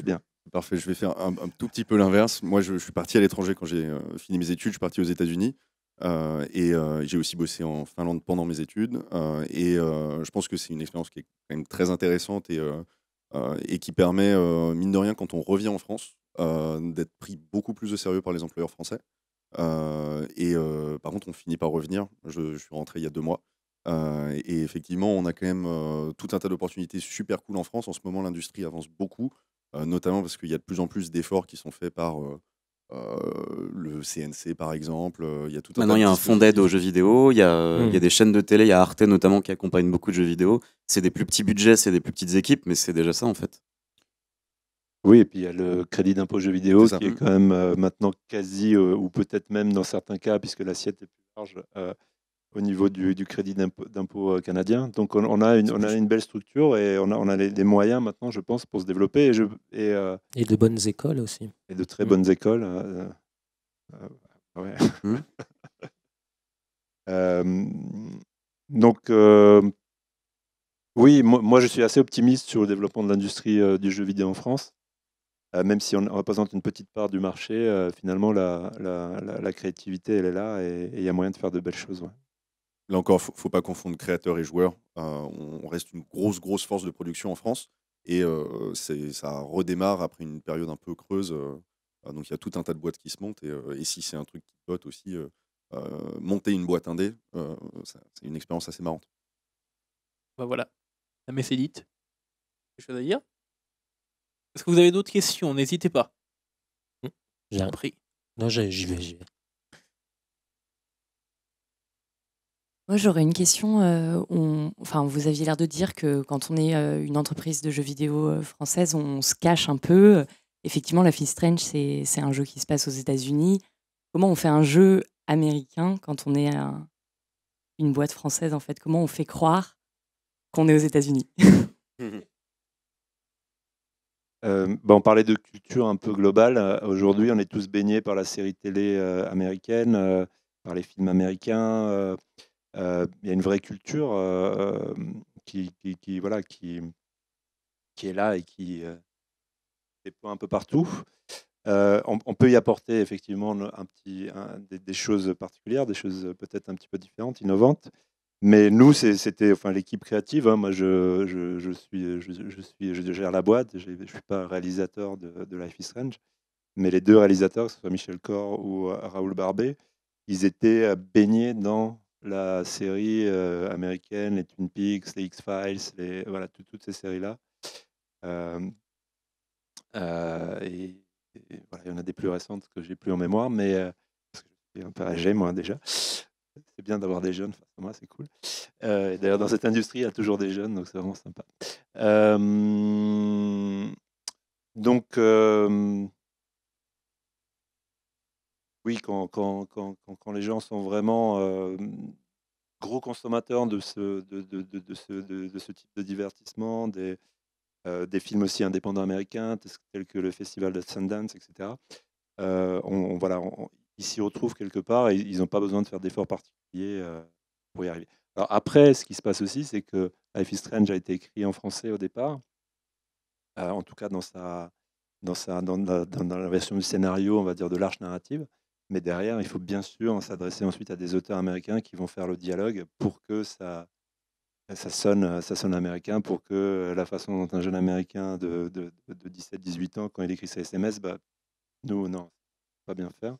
Speaker 5: bien.
Speaker 4: Parfait, je vais faire un tout petit peu l'inverse. Moi, je suis parti à l'étranger quand j'ai fini mes études, je suis parti aux États-Unis. Et j'ai aussi bossé en Finlande pendant mes études. Je pense que c'est une expérience qui est quand même très intéressante et qui permet, mine de rien, quand on revient en France, d'être pris beaucoup plus au sérieux par les employeurs français. Par contre, on finit par revenir. Je suis rentré il y a 2 mois. Et effectivement, on a quand même tout un tas d'opportunités super cool en France. En ce moment, l'industrie avance beaucoup, notamment parce qu'il y a de plus en plus d'efforts qui sont faits par le CNC, par exemple. Il y a tout un
Speaker 3: Maintenant,
Speaker 4: tas
Speaker 3: il y
Speaker 4: de
Speaker 3: a un fonds d'aide aux jeux vidéo. Il y a des chaînes de télé. Il y a Arte notamment qui accompagne beaucoup de jeux vidéo. C'est des plus petits budgets, c'est des plus petites équipes, mais c'est déjà ça en fait.
Speaker 5: Oui, et puis il y a le crédit d'impôt jeux vidéo qui est quand même maintenant quasi, ou peut-être même dans certains cas, puisque l'assiette est plus large, au niveau du crédit d'impôt canadien. Donc on a une belle structure et on a les moyens maintenant, je pense, pour se développer. Et
Speaker 2: de bonnes écoles aussi.
Speaker 5: Et de très bonnes écoles. Ouais. Donc, oui, moi je suis assez optimiste sur le développement de l'industrie du jeu vidéo en France. Même si on représente une petite part du marché, finalement, la créativité, elle est là et il y a moyen de faire de belles choses. Ouais.
Speaker 4: Là encore, il ne faut pas confondre créateurs et joueurs. On reste une grosse force de production en France et ça redémarre après une période un peu creuse. Donc il y a tout un tas de boîtes qui se montent et si c'est un truc qui botte aussi, monter une boîte indé, c'est une expérience assez marrante.
Speaker 1: Bah voilà, la messe est dite. Quelque chose à dire? Est-ce que vous avez d'autres questions? N'hésitez pas.
Speaker 2: J'ai
Speaker 1: compris.
Speaker 2: Non, j'y vais.
Speaker 9: Moi, j'aurais une question. Vous aviez l'air de dire que quand on est une entreprise de jeux vidéo française, on se cache un peu. Effectivement, Life is Strange, c'est un jeu qui se passe aux États-Unis. Comment on fait un jeu américain quand on est une boîte française, en fait? Comment on fait croire qu'on est aux États-Unis?
Speaker 5: On parlait de culture un peu globale. Aujourd'hui, on est tous baignés par la série télé américaine, par les films américains. Il y a une vraie culture qui est là et qui déploie un peu partout. On peut y apporter effectivement des choses particulières, des choses peut-être un petit peu différentes, innovantes. Mais nous, c'était l'équipe créative. Moi, je gère la boîte. Je ne suis pas réalisateur de Life is Strange. Mais les 2 réalisateurs, que ce soit Michel Cor ou Raoul Barbé, ils étaient baignés dans la série américaine, les Twin Peaks, les X-Files, toutes ces séries-là. Il y en a des plus récentes que j'ai plus en mémoire, mais parce que je suis un peu âgé, moi, déjà. C'est bien d'avoir des jeunes face à moi, c'est cool. Et d'ailleurs, dans cette industrie, il y a toujours des jeunes, donc c'est vraiment sympa. Oui, quand les gens sont vraiment gros consommateurs de ce type de divertissement, des films aussi indépendants américains, tels que le Festival de Sundance, etc., ils s'y retrouvent quelque part et ils n'ont pas besoin de faire d'efforts particuliers pour y arriver. Alors après, ce qui se passe aussi, c'est que Life is Strange a été écrit en français au départ, en tout cas dans la version du scénario, on va dire, de l'arche narrative. Mais derrière, il faut bien sûr s'adresser ensuite à des auteurs américains qui vont faire le dialogue pour que ça sonne américain, pour que la façon dont un jeune américain de 17-18 ans, quand il écrit ses SMS, nous, non, pas bien faire.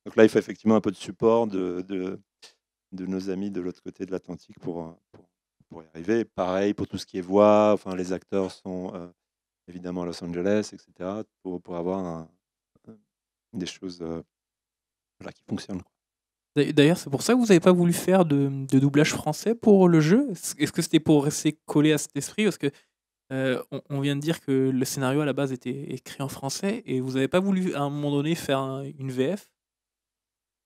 Speaker 5: Donc là, il faut effectivement un peu de support de nos amis de l'autre côté de l'Atlantique pour y arriver. Pareil pour tout ce qui est voix, les acteurs sont évidemment à Los Angeles, etc., pour avoir des choses qui fonctionnent.
Speaker 1: D'ailleurs, c'est pour ça que vous n'avez pas voulu faire de doublage français pour le jeu? Est-ce que c'était pour rester collé à cet esprit? Parce que on vient de dire que le scénario à la base était écrit en français et vous n'avez pas voulu à un moment donné faire une VF?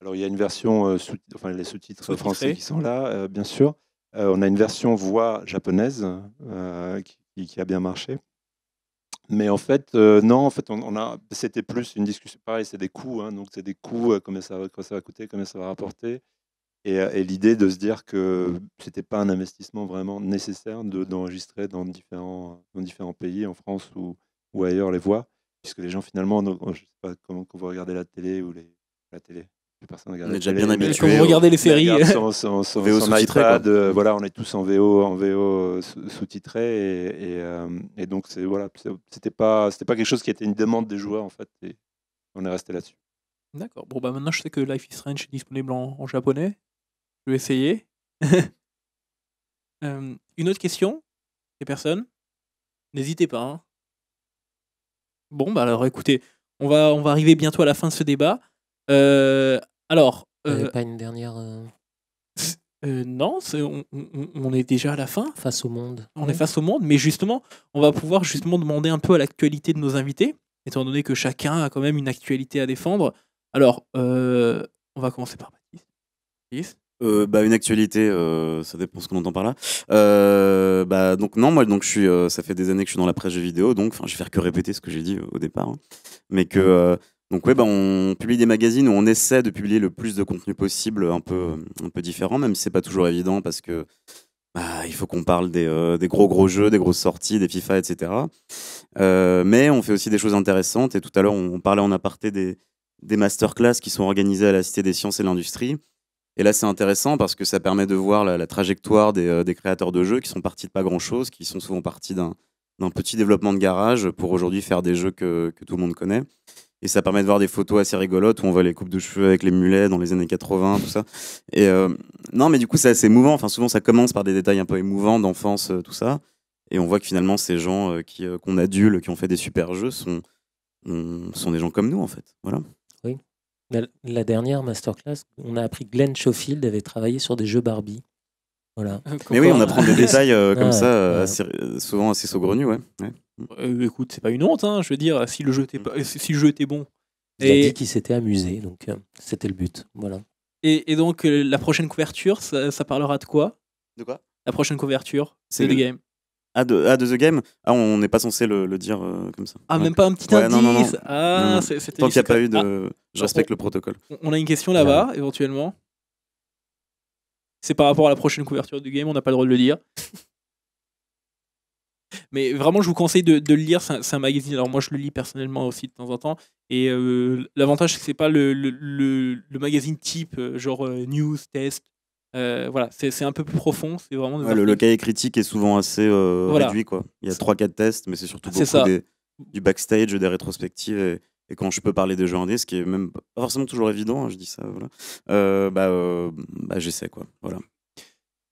Speaker 5: Alors il y a une version, les sous-titres français qui sont là, bien sûr. On a une version voix japonaise qui a bien marché. Mais en fait, non, c'était plus une discussion. Pareil, c'est des coûts, donc c'est des coûts, combien ça va coûter, combien ça va rapporter. Et l'idée de se dire que c'était pas un investissement vraiment nécessaire d'enregistrer dans différents pays, en France ou ailleurs, les voix, puisque les gens finalement, je sais pas comment vous regardez la télé ou la télé. personne regarde
Speaker 3: On est déjà
Speaker 5: la
Speaker 3: bien
Speaker 5: télé, mais
Speaker 3: habitué.
Speaker 1: Quand vous regardez les séries.
Speaker 5: Son
Speaker 3: VO sous-titré,
Speaker 5: iPad,
Speaker 3: quoi.
Speaker 5: voilà, on est tous en VO sous-titré et donc c'était pas quelque chose qui était une demande des joueurs en fait et on est resté là-dessus.
Speaker 1: D'accord. Bon, bah maintenant je sais que Life is Strange est disponible en japonais. Je vais essayer. Une autre question? Les personnes? N'hésitez pas. Hein. Bon, bah alors écoutez, on va arriver bientôt à la fin de ce débat. Alors.
Speaker 2: Pas une dernière.
Speaker 1: Non, on est déjà à la fin.
Speaker 2: Face au monde.
Speaker 1: On est face au monde, mais justement, on va pouvoir justement demander un peu à l'actualité de nos invités, étant donné que chacun a quand même une actualité à défendre. Alors, on va commencer par Baptiste.
Speaker 3: Une actualité, ça dépend ce qu'on entend par là. Donc non, moi donc je suis, ça fait des années que je suis dans la presse jeux vidéo, donc je vais faire que répéter ce que j'ai dit au départ, hein. Mais que donc ouais, on publie des magazines où on essaie de publier le plus de contenu possible, un peu différent, même si c'est pas toujours évident parce que il faut qu'on parle des gros jeux, des grosses sorties, des FIFA, etc. Mais on fait aussi des choses intéressantes. Et tout à l'heure, on parlait en aparté des masterclass qui sont organisées à la Cité des Sciences et de l'Industrie. Et là, c'est intéressant parce que ça permet de voir la trajectoire des créateurs de jeux qui sont partis de pas grand-chose, qui sont souvent partis d'un petit développement de garage pour aujourd'hui faire des jeux que tout le monde connaît. Et ça permet de voir des photos assez rigolotes où on voit les coupes de cheveux avec les mulets dans les années 80, tout ça. Et non, mais du coup, c'est assez émouvant. Enfin, souvent, ça commence par des détails un peu émouvants d'enfance, tout ça. Et on voit que finalement, ces gens qu'on adule, qui ont fait des super jeux, sont des gens comme nous, en fait. Voilà.
Speaker 2: Oui. La dernière masterclass, on a appris que Glenn Schofield avait travaillé sur des jeux Barbie. Voilà.
Speaker 3: Mais oui, on apprend des détails comme ça, souvent assez saugrenus, ouais.
Speaker 1: Écoute, c'est pas une honte, hein, je veux dire, si le jeu était bon.
Speaker 2: Il a dit qu'il s'était amusé, donc c'était le but. Voilà.
Speaker 1: Et donc, la prochaine couverture, ça parlera de quoi?
Speaker 3: De quoi?
Speaker 1: La prochaine couverture,
Speaker 3: c'est
Speaker 1: The Game.
Speaker 3: De The Game? On n'est pas censé le dire comme ça.
Speaker 1: Ah, ouais. Même pas un petit indice?
Speaker 3: Non.
Speaker 1: Ah,
Speaker 3: c'était tant qu'il n'y a pas eu de... Je respecte le protocole.
Speaker 1: On a une question là-bas, éventuellement. C'est par rapport à la prochaine couverture du Game, on n'a pas le droit de le dire. Mais vraiment, je vous conseille de le lire. C'est un magazine. Alors moi, je le lis personnellement aussi de temps en temps. Et l'avantage, c'est que c'est pas le magazine type genre news, test. Voilà, c'est un peu plus profond. C'est vraiment.
Speaker 3: Le cahier critique est souvent assez réduit, quoi. Il y a 3-4 tests, mais c'est surtout beaucoup du backstage, des rétrospectives. Et quand je peux parler des jeux indés, ce qui est même pas forcément toujours évident, hein, je dis ça. Voilà. J'essaie, quoi. Voilà.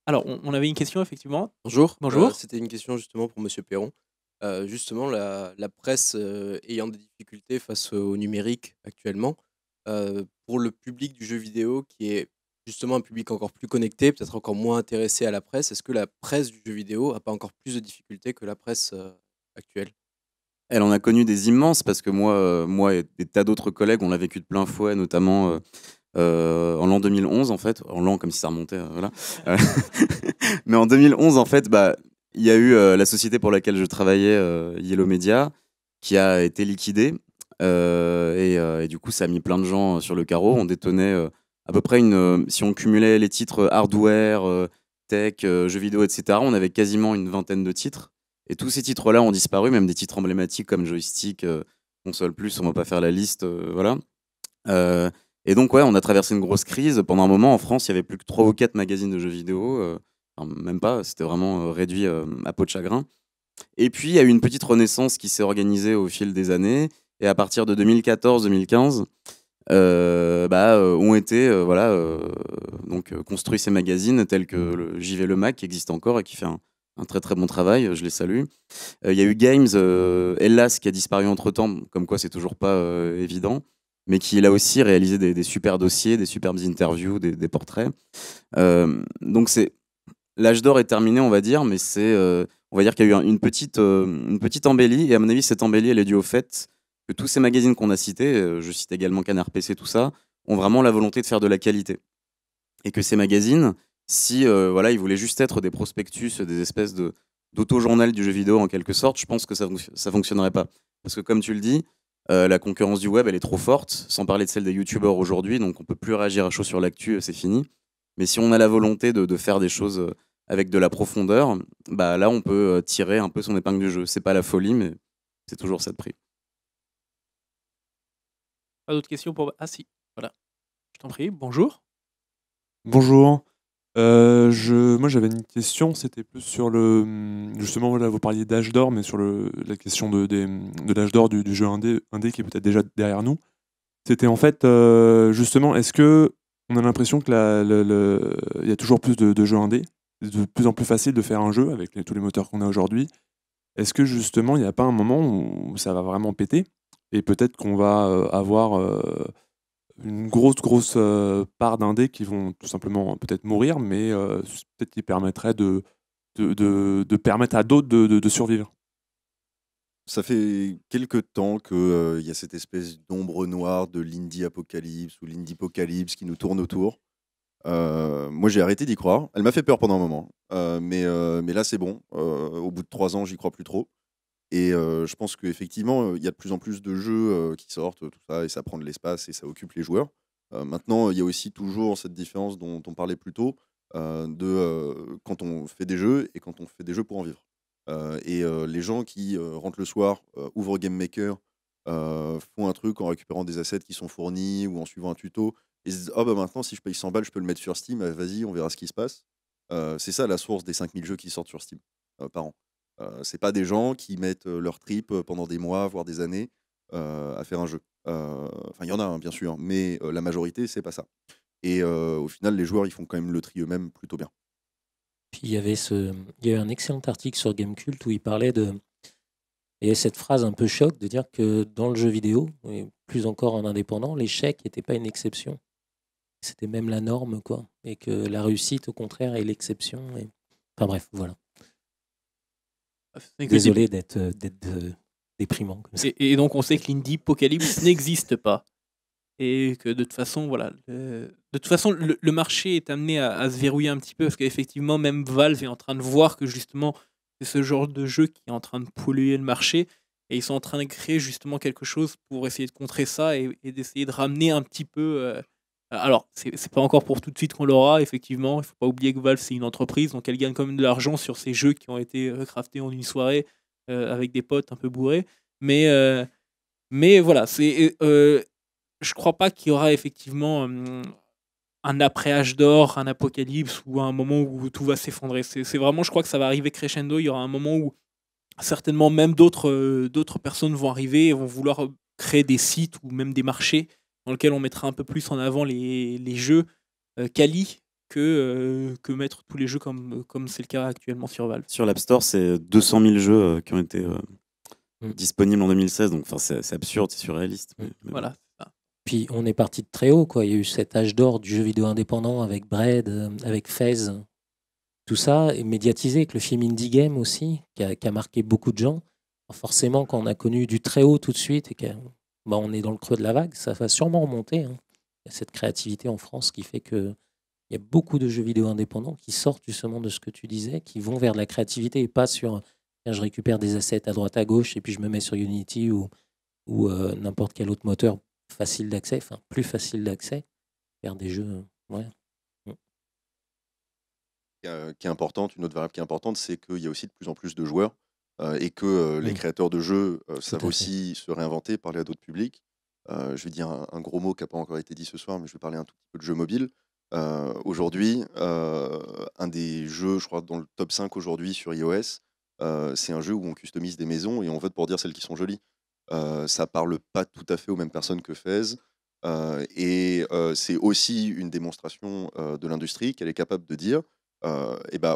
Speaker 1: Alors, on avait une question, effectivement.
Speaker 10: Bonjour.
Speaker 1: Bonjour.
Speaker 10: C'était une question justement pour Monsieur Perron. Justement, la presse ayant des difficultés face au numérique actuellement, pour le public du jeu vidéo qui est justement un public encore plus connecté, peut-être encore moins intéressé à la presse, est-ce que la presse du jeu vidéo n'a pas encore plus de difficultés que la presse actuelle?
Speaker 3: Elle en a connu des immenses parce que moi et des tas d'autres collègues, on l'a vécu de plein fouet, notamment... en l'an 2011 en fait, en l'an comme si ça remontait, voilà. Mais en 2011 en fait, il y a eu la société pour laquelle je travaillais, Yellow Media, qui a été liquidée et du coup ça a mis plein de gens sur le carreau. On détenait à peu près si on cumulait les titres hardware, tech, jeux vidéo, etc., on avait quasiment une vingtaine de titres. Et tous ces titres-là ont disparu, même des titres emblématiques comme Joystick, Console Plus, on va pas faire la liste, voilà. Et donc, ouais, on a traversé une grosse crise. Pendant un moment, en France, il y avait plus que 3 ou 4 magazines de jeux vidéo. Enfin, même pas, c'était vraiment réduit à peau de chagrin. Et puis, il y a eu une petite renaissance qui s'est organisée au fil des années. Et à partir de 2014-2015, ont été construits ces magazines tels que le JV Le Mag, qui existe encore et qui fait un très très bon travail. Je les salue. Il y a eu Games, hélas, qui a disparu entre-temps, comme quoi c'est toujours pas évident, mais qui là aussi réalisé des super dossiers, des superbes interviews, des portraits. Donc l'âge d'or est terminé, on va dire, mais on va dire qu'il y a eu une petite embellie, et à mon avis, cette embellie, elle est due au fait que tous ces magazines qu'on a cités, je cite également Canard PC, tout ça, ont vraiment la volonté de faire de la qualité. Et que ces magazines, si ils voulaient juste être des prospectus, des espèces d'auto-journal du jeu vidéo en quelque sorte, je pense que ça fonctionnerait pas. Parce que comme tu le dis, la concurrence du web, elle est trop forte, sans parler de celle des youtubeurs aujourd'hui, donc on peut plus réagir à chaud sur l'actu, c'est fini. Mais si on a la volonté de faire des choses avec de la profondeur, là on peut tirer un peu son épingle du jeu. C'est pas la folie, mais c'est toujours ça de prix.
Speaker 1: Pas d'autres questions pour... Ah si, voilà. Je t'en prie, bonjour.
Speaker 11: Bonjour. Moi, j'avais une question, c'était plus sur justement, voilà, vous parliez d'âge d'or, mais sur la question de l'âge d'or du jeu indé qui est peut-être déjà derrière nous. C'était en fait, justement, est-ce que on a l'impression que il y a toujours plus de jeux indés, de plus en plus facile de faire un jeu avec tous les moteurs qu'on a aujourd'hui. Est-ce que justement, il n'y a pas un moment où ça va vraiment péter et peut-être qu'on va avoir une grosse part d'indés qui vont tout simplement peut-être mourir, mais peut-être qui permettrait de permettre à d'autres de survivre.
Speaker 4: Ça fait quelques temps qu'il y a cette espèce d'ombre noire de l'indie apocalypse ou l'indie apocalypse qui nous tourne autour. Moi, j'ai arrêté d'y croire. Elle m'a fait peur pendant un moment. Mais là, c'est bon. Au bout de 3 ans, j'y crois plus trop. Et je pense qu'effectivement, il y a de plus en plus de jeux qui sortent, tout ça, et ça prend de l'espace et ça occupe les joueurs. Maintenant, il y a aussi toujours cette différence dont on parlait plus tôt, quand on fait des jeux et quand on fait des jeux pour en vivre. Les gens qui rentrent le soir, ouvrent Game Maker, font un truc en récupérant des assets qui sont fournis ou en suivant un tuto, et se disent «Ah bah maintenant, si je paye 100 balles, je peux le mettre sur Steam, vas-y, on verra ce qui se passe». C'est ça la source des 5000 jeux qui sortent sur Steam par an. C'est pas des gens qui mettent leur trip pendant des mois, voire des années, à faire un jeu. Enfin, il y en a, hein, bien sûr, mais la majorité, c'est pas ça. Et au final, les joueurs, ils font quand même le tri eux-mêmes plutôt bien.
Speaker 2: Puis il y a eu un excellent article sur Gamecult où il parlait et cette phrase un peu choc de dire que dans le jeu vidéo, et plus encore en indépendant, l'échec n'était pas une exception. C'était même la norme, quoi. Et que la réussite, au contraire, est l'exception. Enfin bref, voilà. Désolé d'être déprimant comme ça.
Speaker 1: Et donc on sait que l'indie apocalypse n'existe pas. Et que de toute façon, voilà, le marché est amené à se verrouiller un petit peu parce qu'effectivement, même Valve est en train de voir que justement, c'est ce genre de jeu qui est en train de polluer le marché. Et ils sont en train de créer justement quelque chose pour essayer de contrer ça et d'essayer de ramener un petit peu. Alors, c'est pas encore pour tout de suite qu'on l'aura, effectivement. Il faut pas oublier que Valve, c'est une entreprise, donc elle gagne quand même de l'argent sur ces jeux qui ont été craftés en une soirée avec des potes un peu bourrés. Mais voilà, je crois pas qu'il y aura effectivement un après-âge d'or, un apocalypse ou un moment où tout va s'effondrer. C'est vraiment, je crois que ça va arriver crescendo. Il y aura un moment où certainement même d'autres personnes vont arriver et vont vouloir créer des sites ou même des marchés dans lesquels on mettra un peu plus en avant les jeux quali que mettre tous les jeux comme c'est le cas actuellement sur Valve.
Speaker 3: Sur l'App Store, c'est 200 000 jeux qui ont été disponibles en 2016, donc c'est absurde, c'est surréaliste. Mais
Speaker 1: voilà.
Speaker 2: Puis on est parti de très haut, quoi. Il y a eu cet âge d'or du jeu vidéo indépendant avec Braid, avec FaZe, tout ça, et médiatisé avec le film Indie Game aussi, qui a marqué beaucoup de gens. Alors forcément, quand on a connu du très haut tout de suite et qu'on est dans le creux de la vague, ça va sûrement remonter. Hein. Il y a cette créativité en France qui fait qu'il y a beaucoup de jeux vidéo indépendants qui sortent justement de ce que tu disais, qui vont vers de la créativité et pas sur je récupère des assets à droite à gauche et puis je me mets sur Unity ou n'importe quel autre moteur facile d'accès, enfin plus facile d'accès vers des jeux. Ouais.
Speaker 4: Qui est importante, une autre variable qui est importante, c'est qu'il y a aussi de plus en plus de joueurs et que les créateurs de jeux savent aussi se réinventer, parler à d'autres publics. Je vais dire un gros mot qui n'a pas encore été dit ce soir, mais je vais parler un tout petit peu de jeux mobiles. Aujourd'hui, un des jeux, je crois, dans le top 5 aujourd'hui sur iOS, c'est un jeu où on customise des maisons et on vote pour dire celles qui sont jolies. Ça parle pas tout à fait aux mêmes personnes que FaZe. C'est aussi une démonstration de l'industrie qu'elle est capable de dire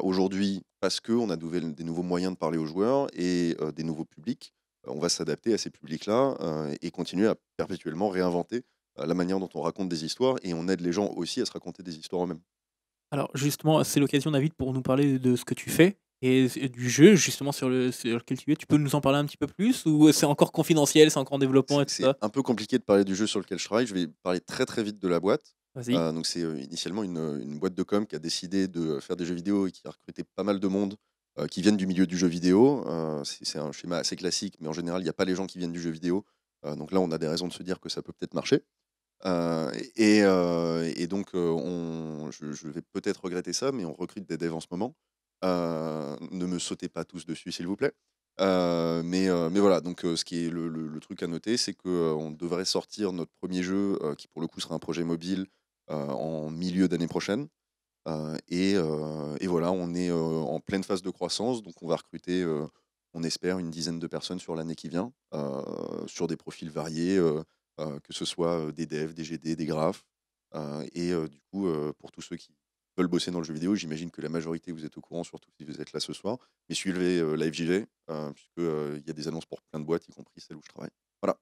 Speaker 4: aujourd'hui, parce qu'on a des nouveaux moyens de parler aux joueurs et des nouveaux publics, on va s'adapter à ces publics-là et continuer à perpétuellement réinventer la manière dont on raconte des histoires et on aide les gens aussi à se raconter des histoires eux-mêmes.
Speaker 1: Alors justement, c'est l'occasion, David, pour nous parler de ce que tu fais et du jeu justement sur lequel tu es. Tu peux nous en parler un petit peu plus ou c'est encore confidentiel, c'est encore en développement et tout ça?
Speaker 4: C'est un peu compliqué de parler du jeu sur lequel je travaille. Je vais parler très très vite de la boîte.
Speaker 1: Vas-y.
Speaker 4: Donc c'est initialement une boîte de com qui a décidé de faire des jeux vidéo et qui a recruté pas mal de monde qui viennent du milieu du jeu vidéo. C'est un schéma assez classique, mais en général, il n'y a pas les gens qui viennent du jeu vidéo. Donc là, on a des raisons de se dire que ça peut peut-être marcher. Donc, je vais peut-être regretter ça, mais on recrute des devs en ce moment. Ne me sautez pas tous dessus, s'il vous plaît. Mais voilà, donc ce qui est le truc à noter, c'est qu'on devrait sortir notre premier jeu, qui pour le coup sera un projet mobile, en milieu d'année prochaine. Et voilà, on est en pleine phase de croissance, donc on va recruter, on espère, une dizaine de personnes sur l'année qui vient, sur des profils variés, que ce soit des devs, des GD, des graphes. Du coup, pour tous ceux qui veulent bosser dans le jeu vidéo, j'imagine que la majorité, vous êtes au courant, surtout si vous êtes là ce soir. Mais suivez la FJV, puisqu'il y a des annonces pour plein de boîtes, y compris celle où je travaille. Voilà.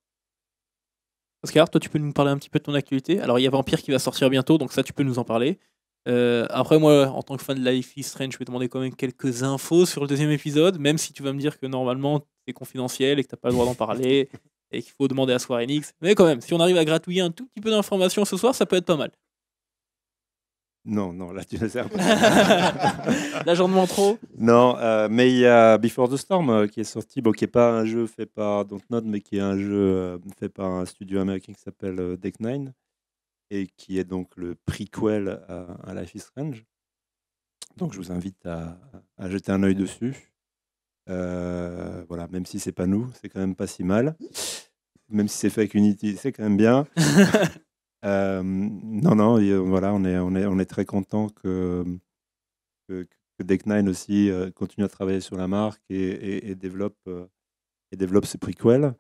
Speaker 1: Oscar, toi, tu peux nous parler un petit peu de ton actualité. Alors, il y a Vampire qui va sortir bientôt, donc ça, tu peux nous en parler. Après, moi, en tant que fan de Life is Strange, je vais demander quand même quelques infos sur le deuxième épisode, même si tu vas me dire que normalement, c'est confidentiel et que tu n'as pas le droit d'en parler et qu'il faut demander à Square Enix. Mais quand même, si on arrive à gratouiller un tout petit peu d'informations ce soir, ça peut être pas mal.
Speaker 5: Non, là tu ne sais pas.
Speaker 1: Là j'en demande trop.
Speaker 5: Non, mais il y a Before the Storm qui est sorti, qui n'est pas un jeu fait par Dontnod, mais qui est un jeu fait par un studio américain qui s'appelle Deck Nine, et qui est donc le prequel à Life is Strange. Donc je vous invite à jeter un œil dessus. Voilà, même si c'est pas nous, c'est quand même pas si mal. Même si c'est fait avec Unity, c'est quand même bien. Voilà, on est très content que Deck Nine aussi continue à travailler sur la marque et développe ce prequel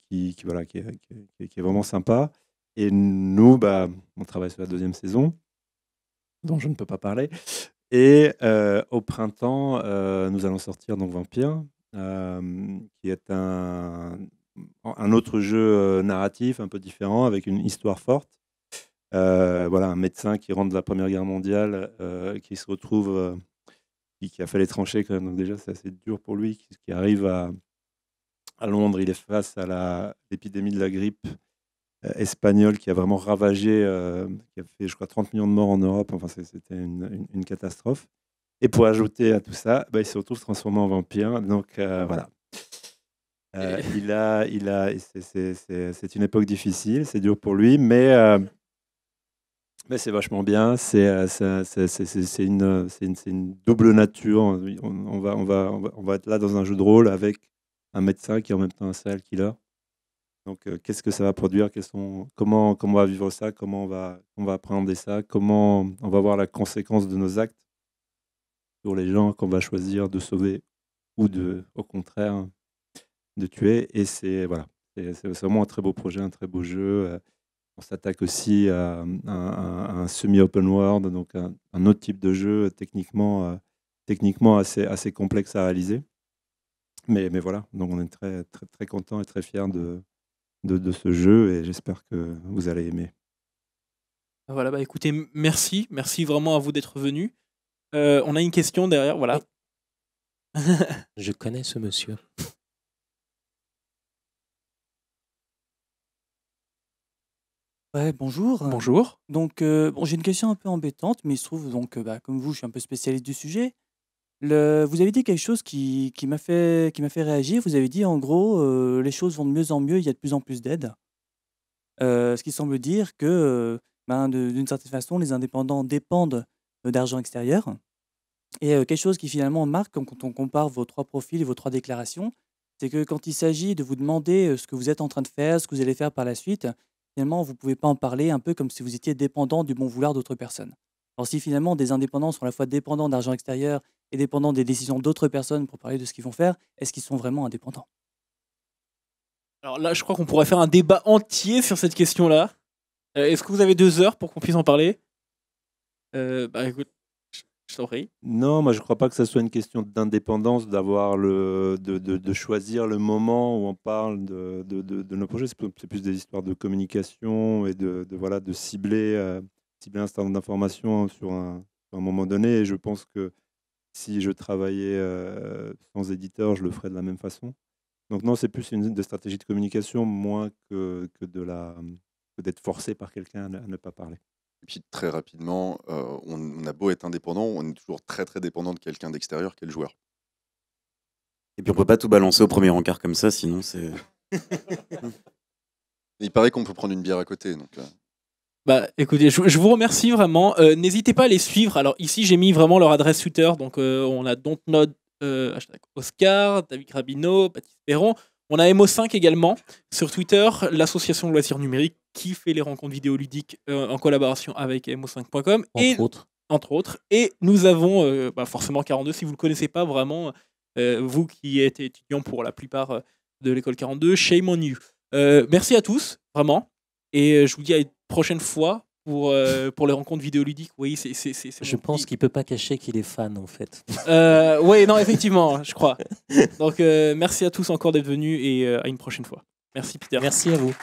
Speaker 5: qui est vraiment sympa. Et nous, on travaille sur la deuxième saison, dont je ne peux pas parler. Et au printemps, nous allons sortir donc Vampire, qui est un autre jeu narratif un peu différent, avec une histoire forte. Voilà, un médecin qui rentre de la Première Guerre mondiale, qui se retrouve, qui a fait les tranchées quand même, donc déjà c'est assez dur pour lui, qui arrive à Londres, il est face à l'épidémie de la grippe espagnole qui a vraiment ravagé, qui a fait je crois 30 millions de morts en Europe, enfin c'était une catastrophe. Et pour ajouter à tout ça, il se retrouve transformé en vampire, donc voilà. C'est une époque difficile, c'est dur pour lui, mais c'est vachement bien. C'est une double nature. On va être là dans un jeu de rôle avec un médecin qui est en même temps un serial killer. Donc, qu'est-ce que ça va produire? Comment on va vivre ça? Comment on va appréhender ça? Comment on va voir la conséquence de nos actes sur les gens qu'on va choisir de sauver ou au contraire, de tuer. Et c'est vraiment un très beau projet, un très beau jeu. On s'attaque aussi à un semi-open world, donc un autre type de jeu techniquement assez complexe à réaliser. Mais voilà, donc on est très, très, très content et très fiers de ce jeu, et j'espère que vous allez aimer.
Speaker 1: Voilà, écoutez, merci vraiment à vous d'être venus. On a une question derrière, voilà.
Speaker 2: Je connais ce monsieur.
Speaker 12: Ouais, bonjour.
Speaker 1: Bonjour.
Speaker 12: Donc, j'ai une question un peu embêtante, mais il se trouve, donc, comme vous, je suis un peu spécialiste du sujet. Vous avez dit quelque chose qui m'a fait réagir. Vous avez dit, en gros, les choses vont de mieux en mieux, il y a de plus en plus d'aide. Ce qui semble dire que, d'une certaine façon, les indépendants dépendent d'argent extérieur. Et quelque chose qui finalement marque quand on compare vos 3 profils et vos 3 déclarations, c'est que quand il s'agit de vous demander ce que vous êtes en train de faire, ce que vous allez faire par la suite, finalement, vous ne pouvez pas en parler, un peu comme si vous étiez dépendant du bon vouloir d'autres personnes. Alors si finalement des indépendants sont à la fois dépendants d'argent extérieur et dépendants des décisions d'autres personnes pour parler de ce qu'ils vont faire, est-ce qu'ils sont vraiment indépendants?
Speaker 1: Alors là, je crois qu'on pourrait faire un débat entier sur cette question-là. Est-ce que vous avez 2 heures pour qu'on puisse en parler? Écoute, je t'en prie.
Speaker 5: Non, moi je ne crois pas que ça soit une question d'indépendance, de choisir le moment où on parle de nos projets. C'est plus des histoires de communication et de cibler un certain nombre d'informations sur un moment donné. Et je pense que si je travaillais sans éditeur, je le ferais de la même façon. Donc non, c'est plus une stratégie de communication, moins que d'être forcé par quelqu'un à ne pas parler.
Speaker 4: Et puis très rapidement, on a beau être indépendant, on est toujours très très dépendant de quelqu'un d'extérieur qui est le joueur.
Speaker 3: Et puis on peut pas tout balancer au premier encart comme ça, sinon c'est...
Speaker 4: Il paraît qu'on peut prendre une bière à côté. Donc,
Speaker 1: écoutez, je vous remercie vraiment. N'hésitez pas à les suivre. Alors ici, j'ai mis vraiment leur adresse Twitter. Donc on a Dontnod, #Oscar, David Rabineau, Baptiste Perron. On a MO5 également sur Twitter, l'association de loisirs numériques qui fait les rencontres vidéoludiques en collaboration avec mo5.com. Entre autres. Et nous avons forcément 42, si vous ne le connaissez pas vraiment, vous qui êtes étudiants pour la plupart de l'école 42, shame on you. Merci à tous, vraiment. Et je vous dis à une prochaine fois pour les rencontres vidéoludiques. Oui,
Speaker 2: je pense qu'il ne peut pas cacher qu'il est fan, en fait.
Speaker 1: Oui, non, effectivement, je crois. Donc, merci à tous encore d'être venus et à une prochaine fois. Merci, Peter.
Speaker 2: Merci à vous.